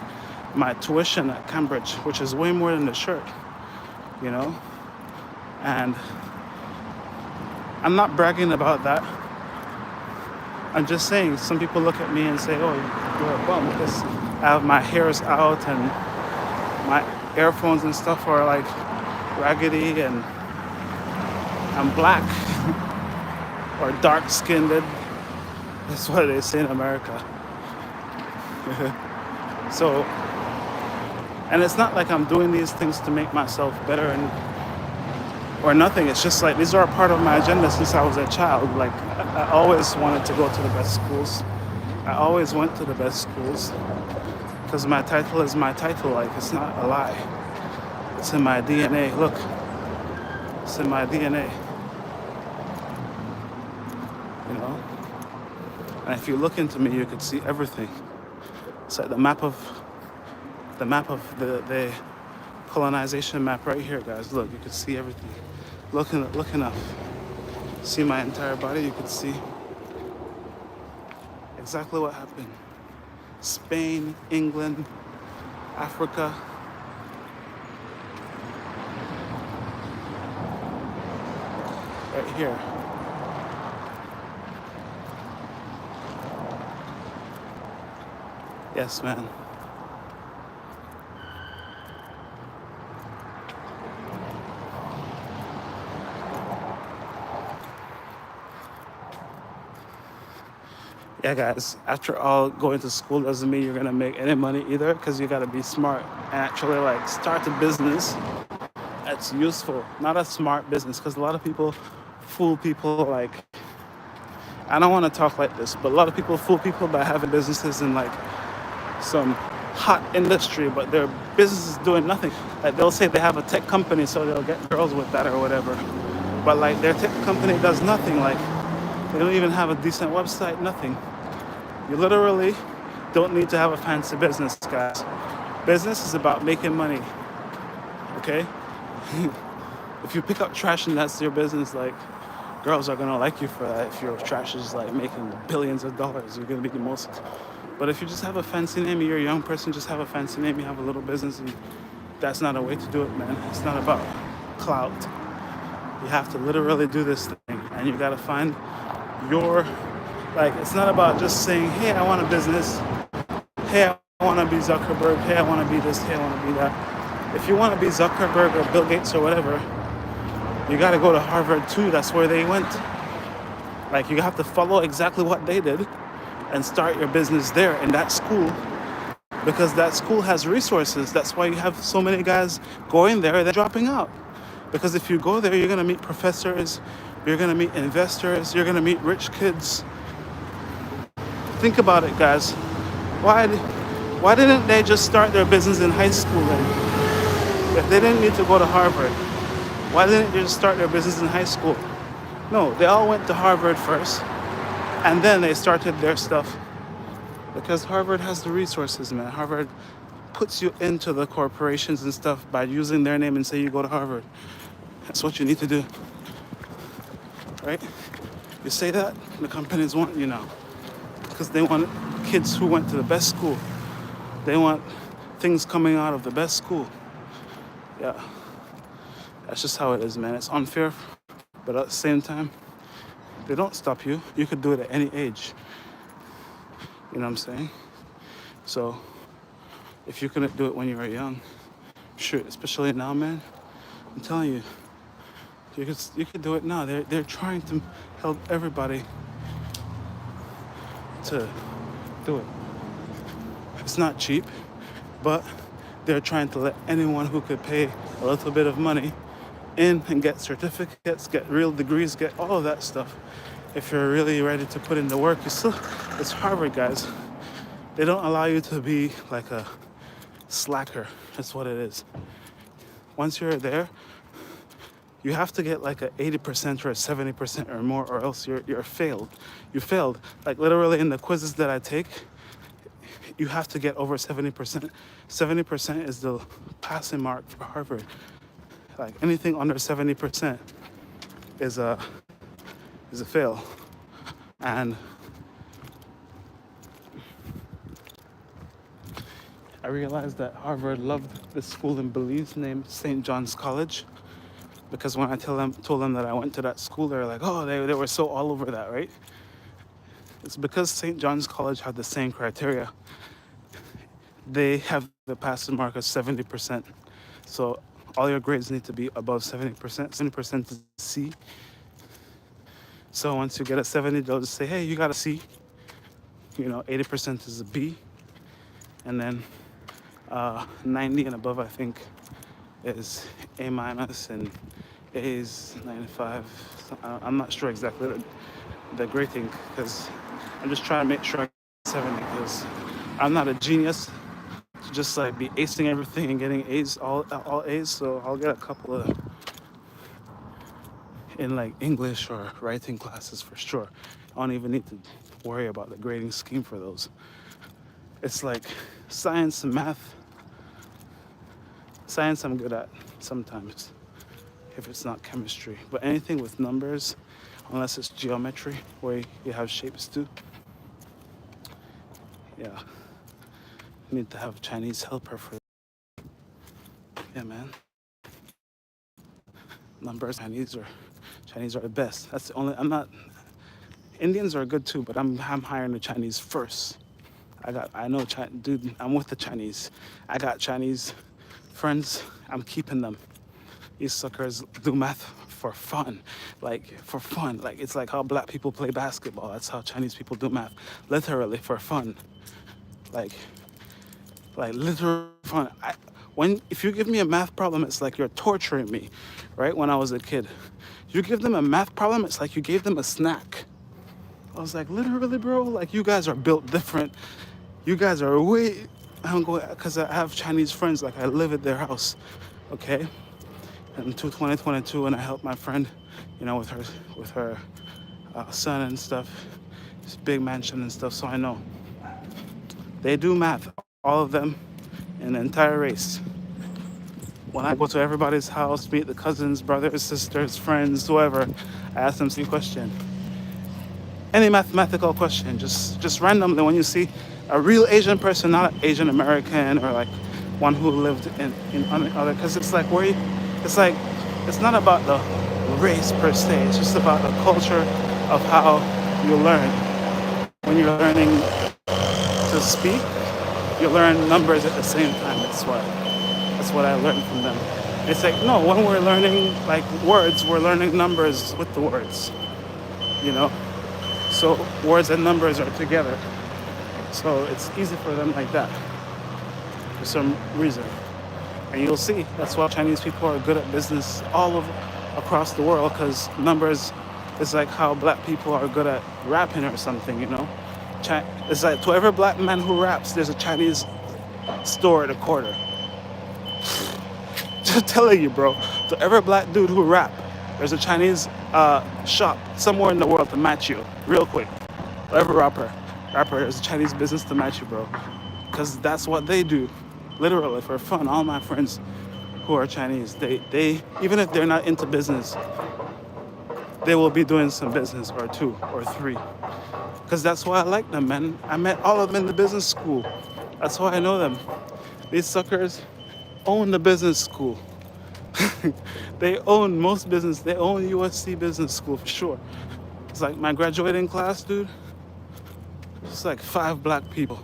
my tuition at Cambridge, which is way more than the shirt, you know? And I'm not bragging about that. I'm just saying, some people look at me and say, oh, you're a bum because I have my hairs out and my earphones and stuff are like raggedy and I'm black or dark skinned. That's what they say in America. So, and it's not like I'm doing these things to make myself better and or nothing. It's just like these are a part of my agenda since I was a child. Like I always wanted to go to the best schools. I always went to the best schools because my title is my title. Like it's not a lie. It's in my DNA. Look, it's in my DNA. You know. And if you look into me, you could see everything. It's like the map of the colonization map right here, guys. Look, you can see everything. Look enough. See my entire body, you can see exactly what happened. Spain, England, Africa. Right here. Yes, man. Yeah, guys, after all, going to school doesn't mean you're gonna make any money either, because you gotta be smart and actually like start a business that's useful, not a smart business, because a lot of people fool people like, I don't want to talk like this, but a lot of people fool people by having businesses in like some hot industry, but their business is doing nothing. Like they'll say they have a tech company, so they'll get girls with that or whatever, but like their tech company does nothing. Like they don't even have a decent website, nothing. You literally don't need to have a fancy business, guys. Business is about making money, okay? If you pick up trash and that's your business, like, girls are gonna like you for that. If your trash is like making billions of dollars, you're gonna be the most. But if you just have a fancy name, you're a young person, just have a fancy name, you have a little business, and that's not a way to do it, man. It's not about clout. You have to literally do this thing, and you gotta find your, like, it's not about just saying, hey, I want a business. Hey, I want to be Zuckerberg. Hey, I want to be this. Hey, I want to be that. If you want to be Zuckerberg or Bill Gates or whatever, you got to go to Harvard too. That's where they went. Like, you have to follow exactly what they did and start your business there in that school, because that school has resources. That's why you have so many guys going there, they're dropping out. Because if you go there, you're going to meet professors, you're going to meet investors, you're going to meet rich kids. Think about it, guys. Why didn't they just start their business in high school then? If they didn't need to go to Harvard, why didn't they just start their business in high school? No, they all went to Harvard first, and then they started their stuff. Because Harvard has the resources, man. Harvard puts you into the corporations and stuff by using their name and say you go to Harvard. That's what you need to do, right? You say that, the companies want you now. Because they want kids who went to the best school. They want things coming out of the best school. Yeah. That's just how it is, man. It's unfair, but at the same time, they don't stop you. You could do it at any age. You know what I'm saying? So, if you couldn't do it when you were young, shoot, especially now, man, I'm telling you, you could do it now. They're trying to help everybody to do it. It's not cheap, but they're trying to let anyone who could pay a little bit of money in and get certificates, get real degrees, get all of that stuff. If you're really ready to put in the work, it's Harvard, guys. They don't allow you to be like a slacker. That's what it is. Once you're there, you have to get like a 80% or a 70% or more, or else you're failed. You failed. Like literally in the quizzes that I take, you have to get over 70%. 70% is the passing mark for Harvard. Like anything under 70% is a fail. And I realized that Harvard loved this school in Belize named St. John's College, because when I told them that I went to that school, they were like, oh, they were so all over that, right? It's because St. John's College had the same criteria. They have the passing mark of 70%. So all your grades need to be above 70%. 70% is C. So once you get a 70, they'll just say, hey, you got a C. 80% is a B. And then 90 and above, I think, is A minus, and A is 95. So I'm not sure exactly the grading, because I'm just trying to make sure I get 70, because I'm not a genius to just like be acing everything and getting A's, all A's. So I'll get a couple of in like English or writing classes for sure. I don't even need to worry about the grading scheme for those. It's like science and math. Science I'm good at sometimes, if it's not chemistry. But anything with numbers, unless it's geometry, where you have shapes too. Yeah. Need to have a Chinese helper for that. Yeah, man. Numbers, Chinese are the best. That's the only, I'm not, Indians are good too, but I'm hiring the Chinese first. I know, dude, I'm with the Chinese. I got Chinese friends, I'm keeping them. These suckers do math for fun. Like, it's like how black people play basketball. That's how Chinese people do math. Literally for fun. Like literal fun. If you give me a math problem, it's like you're torturing me, right? When I was a kid, you give them a math problem, it's like you gave them a snack. I was like, literally, bro. Like, you guys are built different. You guys are way. I'm going because I have Chinese friends. Like, I live at their house, okay? And 2022, and I helped my friend, with her son and stuff. This big mansion and stuff. So I know they do math. All of them, in the entire race. When I go to everybody's house, meet the cousins, brothers, sisters, friends, whoever, I ask them the same question. Any mathematical question, just randomly, when you see a real Asian person, not Asian American or like one who lived in other, because it's like it's not about the race per se, it's just about the culture of how you learn. When you're learning to speak, you learn numbers at the same time. That's what I learned from them. It's like, no, when we're learning like words, we're learning numbers with the words, So words and numbers are together. So it's easy for them like that, for some reason. And you'll see, that's why Chinese people are good at business across the world, because numbers is like how black people are good at rapping or something, It's like to every black man who raps, there's a Chinese store at a corner. Just telling you, bro. To every black dude who rap, there's a Chinese shop somewhere in the world to match you, real quick. To every rapper, there's a Chinese business to match you, bro. Because that's what they do, literally for fun. All my friends who are Chinese, they even if they're not into business, they will be doing some business or two or three. Because that's why I like them, man. I met all of them in the business school. That's why I know them. These suckers own the business school. They own most business. They own USC Business School for sure. It's like my graduating class, dude. It's like 5 black people.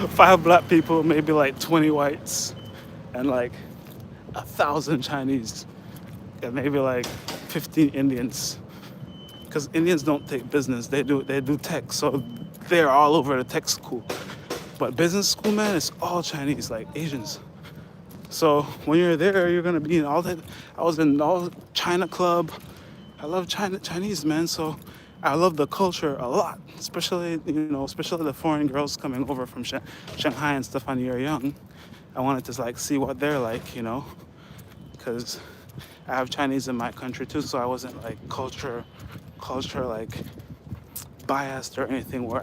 5 black people, maybe like 20 whites, and like 1,000 Chinese, and maybe like 15 Indians. Because Indians don't take business, they do tech, so they're all over the tech school. But business school, man, it's all Chinese, like Asians. So when you're there, you're gonna be in all that. I was in all China club. I love Chinese, man. So I love the culture a lot, especially the foreign girls coming over from Shanghai and stuff when you're young. I wanted to like see what they're like, because I have Chinese in my country too, so I wasn't like culture like biased or anything where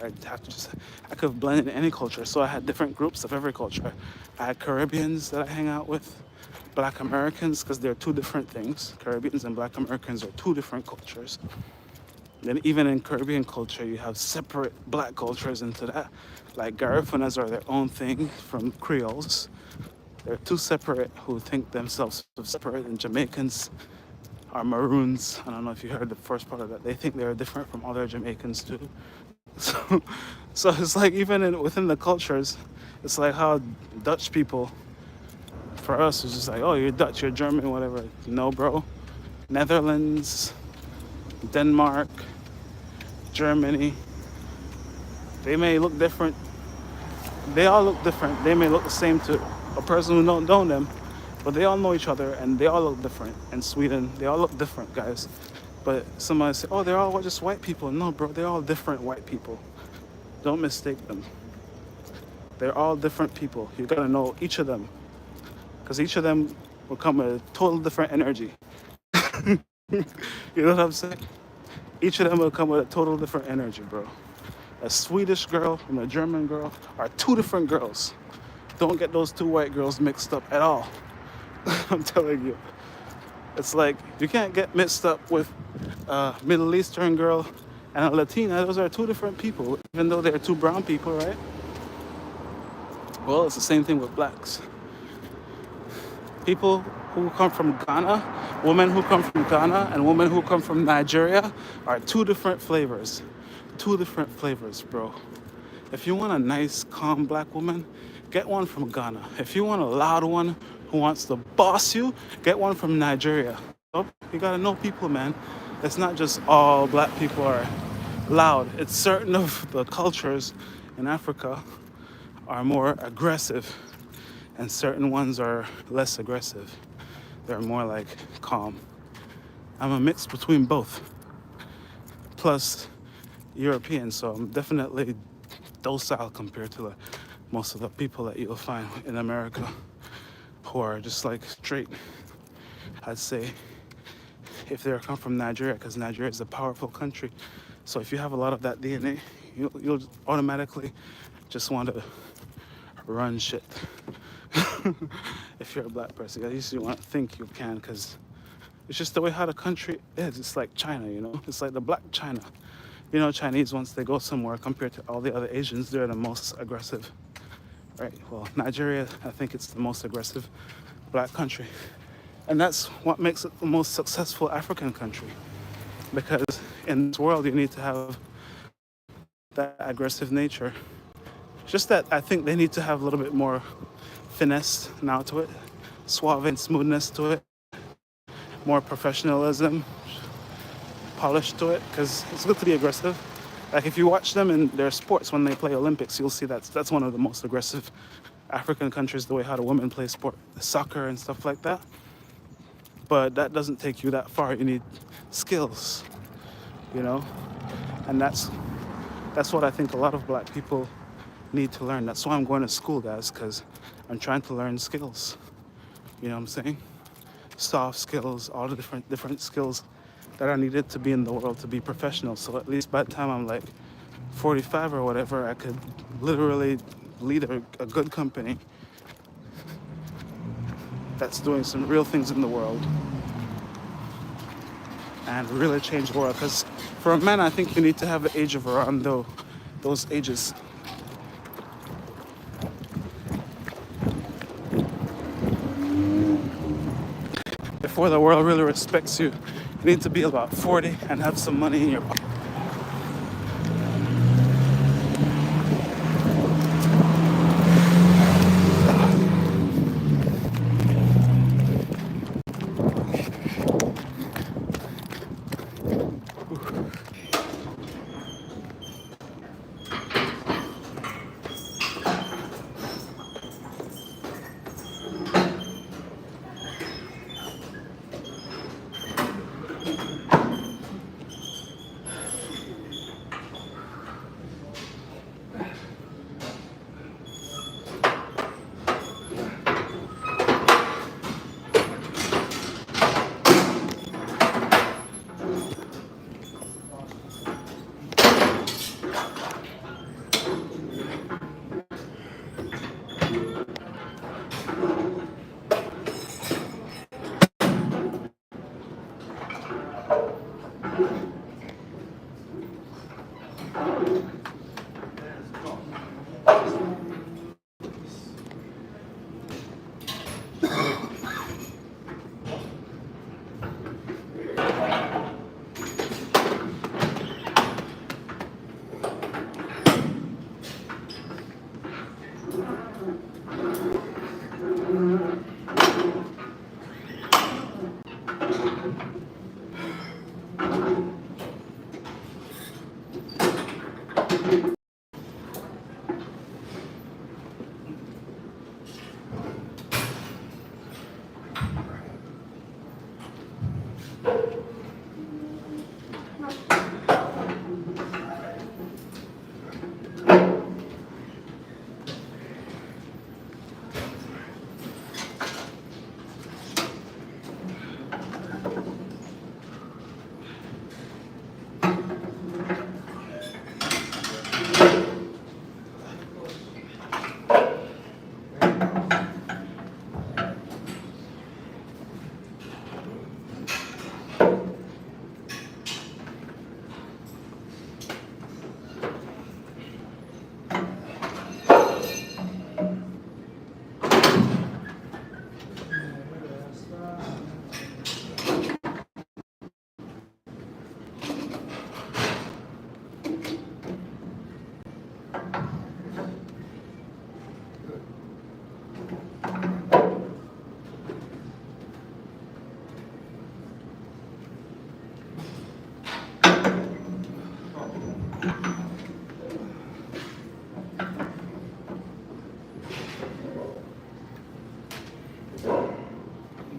I could blend in any culture. So I had different groups of every culture. I had Caribbeans that I hang out with, Black Americans, because they're two different things. Caribbeans and Black Americans are two different cultures. Then even in Caribbean culture, you have separate black cultures into that. Like Garifunas are their own thing from Creoles. They're two separate who think themselves separate, and Jamaicans are Maroons. I don't know if you heard the first part of that. They think they're different from other Jamaicans too. So, so it's like even within the cultures, it's like how Dutch people, for us, it's just like, oh, you're Dutch, you're German, whatever. No, bro. Netherlands, Denmark, Germany, they may look different. They all look different. They may look the same to a person who don't know them, but they all know each other and they all look different. In Sweden, they all look different, guys. But somebody say, oh, they're all just white people. No, bro, they're all different white people. Don't mistake them. They're all different people. You gotta know each of them, because each of them will come with a total different energy. You know what I'm saying? Each of them will come with a total different energy, bro. A Swedish girl and a German girl are two different girls. Don't get those two white girls mixed up at all. I'm telling you. It's like you can't get mixed up with a Middle Eastern girl and a Latina. Those are two different people, even though they're two brown people, right? Well, it's the same thing with blacks. People who come from Ghana, women who come from Ghana, and women who come from Nigeria are two different flavors. Two different flavors, bro. If you want a nice, calm black woman, get one from Ghana. If you want a loud one who wants to boss you, get one from Nigeria. So you gotta know people, man. It's not just all black people are loud. It's certain of the cultures in Africa are more aggressive, and certain ones are less aggressive. They're more like calm. I'm a mix between both. Plus European, so I'm definitely docile compared to most of the people that you'll find in America who are just like straight. I'd say if they come from Nigeria, because Nigeria is a powerful country. So if you have a lot of that DNA, you'll automatically just want to run shit. If you're a black person, at least you want to think you can, because it's just the way how the country is. It's like China, you know? It's like the black China. You know, Chinese, once they go somewhere, compared to all the other Asians, they're the most aggressive, right? Well, Nigeria, I think it's the most aggressive black country. And that's what makes it the most successful African country. Because in this world, you need to have that aggressive nature. Just that I think they need to have a little bit more finesse now to it, suave and smoothness to it, more professionalism, polish to it, because it's good to be aggressive. Like if you watch them in their sports when they play Olympics, you'll see that's one of the most aggressive African countries, the way how the women play sport, soccer and stuff like that. But that doesn't take you that far. You need skills, you know? And that's what I think a lot of black people need to learn. That's why I'm going to school, guys, because I'm trying to learn skills. You know what I'm saying? Soft skills, all the different skills that are needed to be in the world to be professional. So at least by the time I'm like 45 or whatever, I could literally lead a good company that's doing some real things in the world and really change the world. Because for a man, I think you need to have the age of around those ages. Before the world really respects you, you need to be about 40 and have some money in your pocket.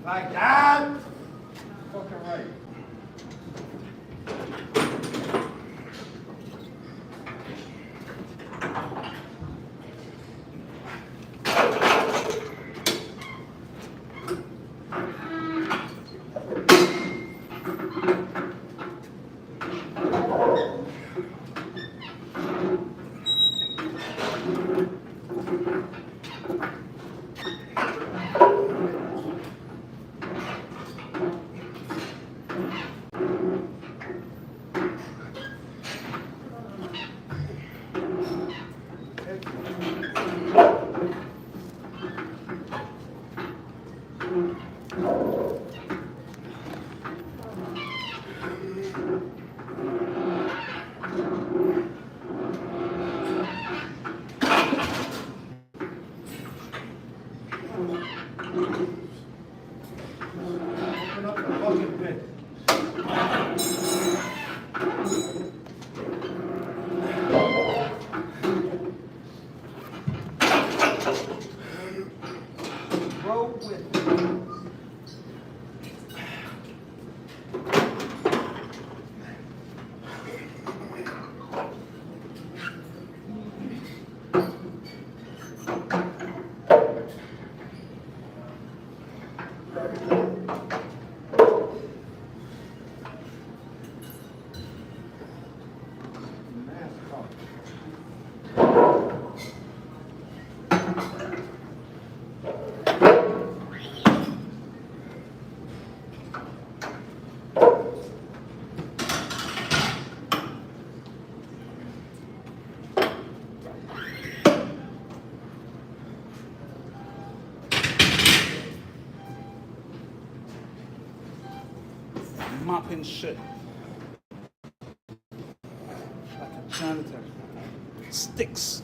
Like that? Fucking right. Open up the fucking bed. Roll with it. Mopping shit. Like a janitor. Sticks.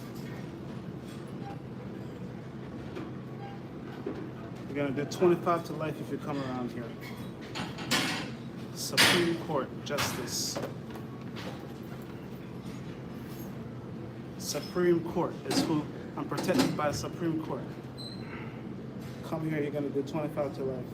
You're gonna do 25 to life if you come around here. Supreme Court Justice. Supreme Court is who I'm protected by the Supreme Court. Come here, you're gonna do 25 to life.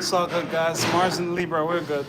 It's all good, guys. Mars and Libra, we're good.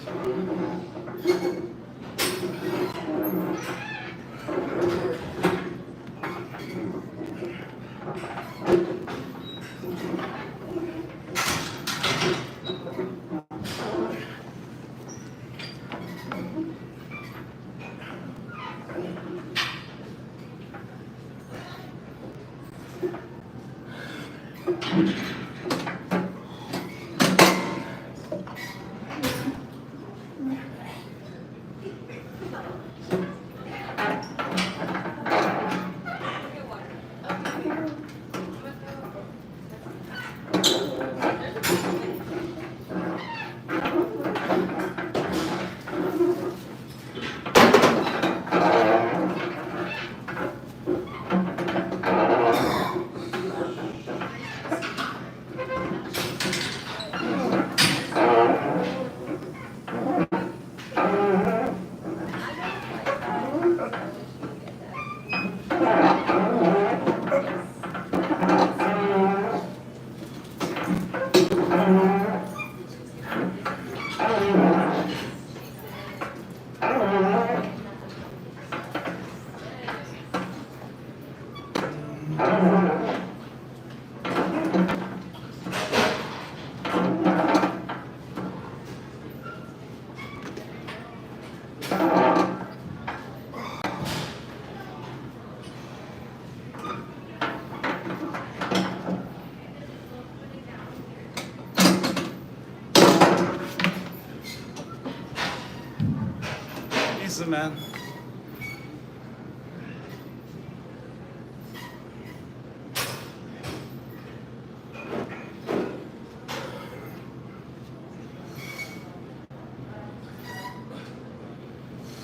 Easy, man.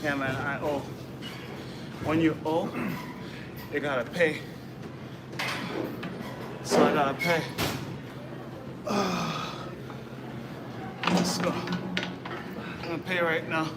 Yeah, man, I owe. When you owe, you gotta pay. So I gotta pay. Let's go. I'm gonna pay right now.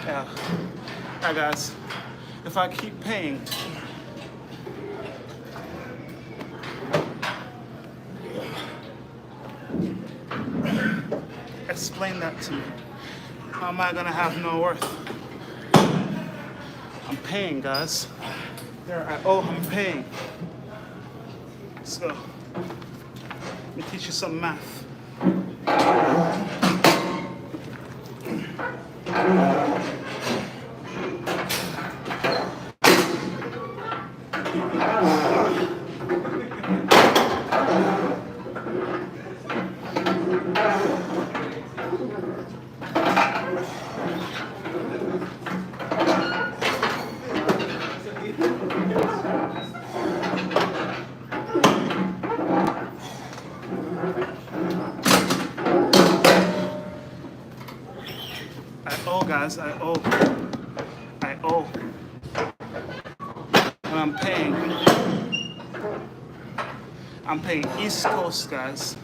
Yeah. Hi guys. If I keep paying, explain that to me. How am I gonna have no worth? I'm paying, guys. There, I owe, I'm paying. Let's go. Let me teach you some math. Guys, I owe. And I'm paying. I'm paying East Coast, guys.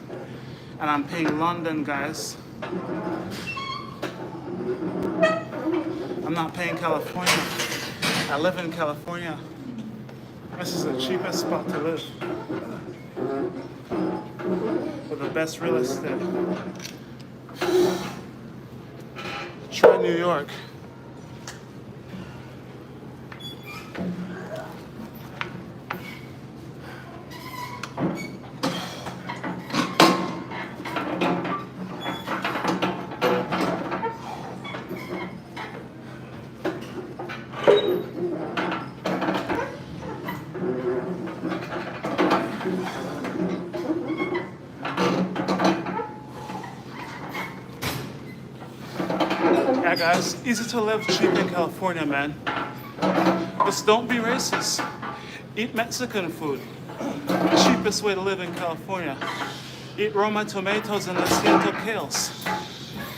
And I'm paying London, guys. I'm not paying California. I live in California. This is the cheapest spot to live. With the best real estate. Try New York. I guys. Easy to live cheap in California, man. Just don't be racist. Eat Mexican food. Cheapest way to live in California. Eat Roma tomatoes and asiento kales.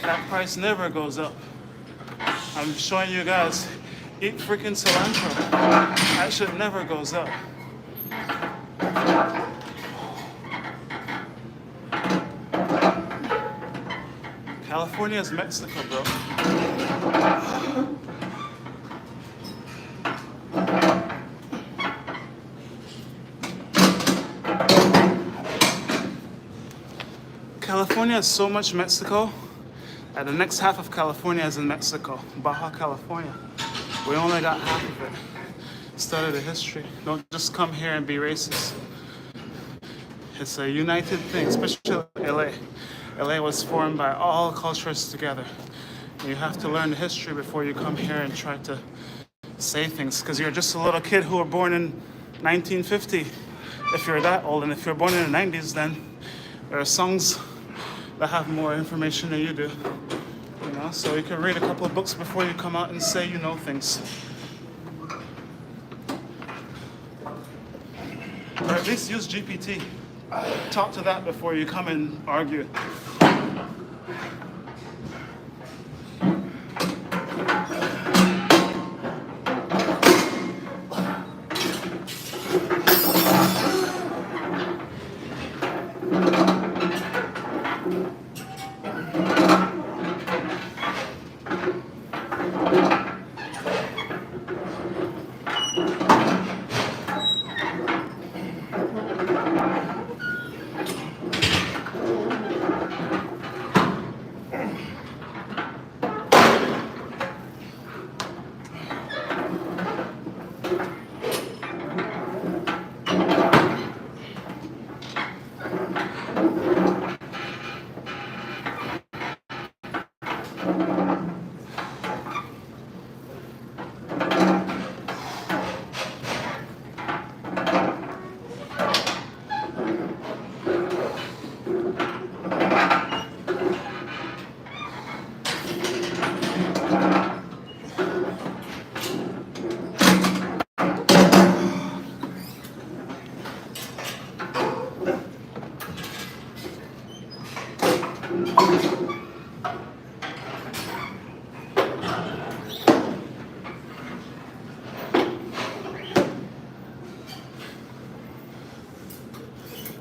That price never goes up. I'm showing you guys. Eat freaking cilantro. That shit never goes up. California is Mexico, bro. California is so much Mexico that the next half of California is in Mexico, Baja California. We only got half of it. Study the history. Don't just come here and be racist. It's a united thing, especially LA. LA was formed by all cultures together. You have to learn the history before you come here and try to say things, because you're just a little kid who were born in 1950, if you're that old. And if you're born in the 90s, then there are songs that have more information than you do. You know, so you can read a couple of books before you come out and say you know things. Or at least use GPT. Talk to that before you come and argue.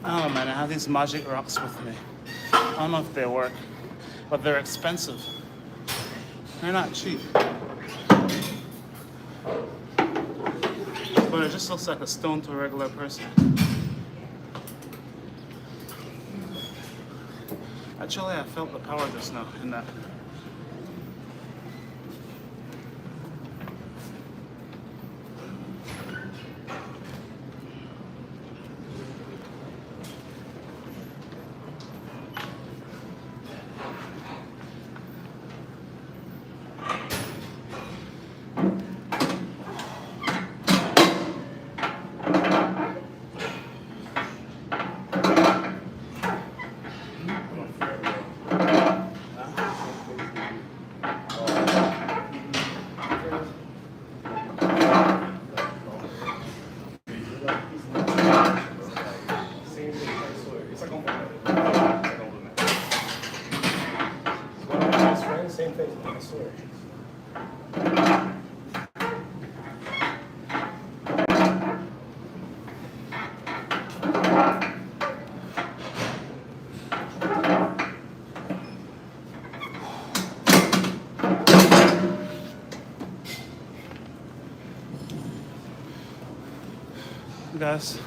Oh man, I have these magic rocks with me. I don't know if they work, but they're expensive. They're not cheap. But it just looks like a stone to a regular person. Actually, I felt the power just now in that. Same thing, I swear. Guys,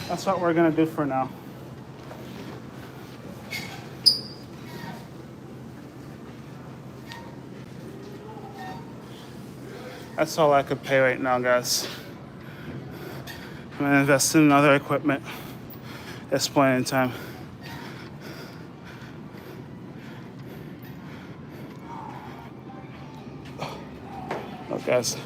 that's what we're gonna do for now. That's all I could pay right now, guys. I'm gonna invest in other equipment at this point in time. Look, guys.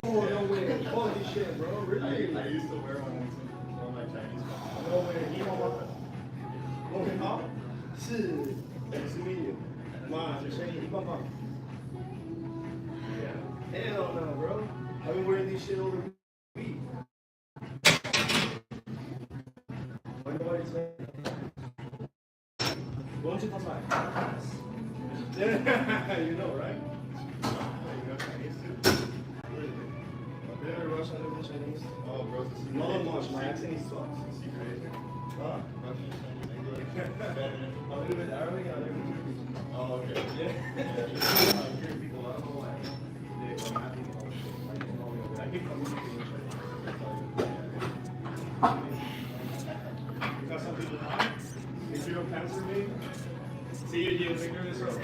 Oh, no way. Holy shit, bro. Really? I used to wear one of my Chinese friends. No way. 你好吗？你好，是 nice to meet you. 妈，这声音棒棒。Yeah. Hell no, bro. I've been wearing this shit over the week. Why nobody say? Why don't you come back? You know, right? You know Chinese too? Really? Russian, English, Chinese? Oh, bro, this is not much. My accent is sucks. Is he crazy? Huh? Russian, Chinese, English. A little bit Arabic and a little bit Turkish. Oh, okay. Yeah. I hear people, I don't know why. They're happy about shit. I keep communicating with Chinese. You got something to hide? If you don't answer me, see you, figure this out.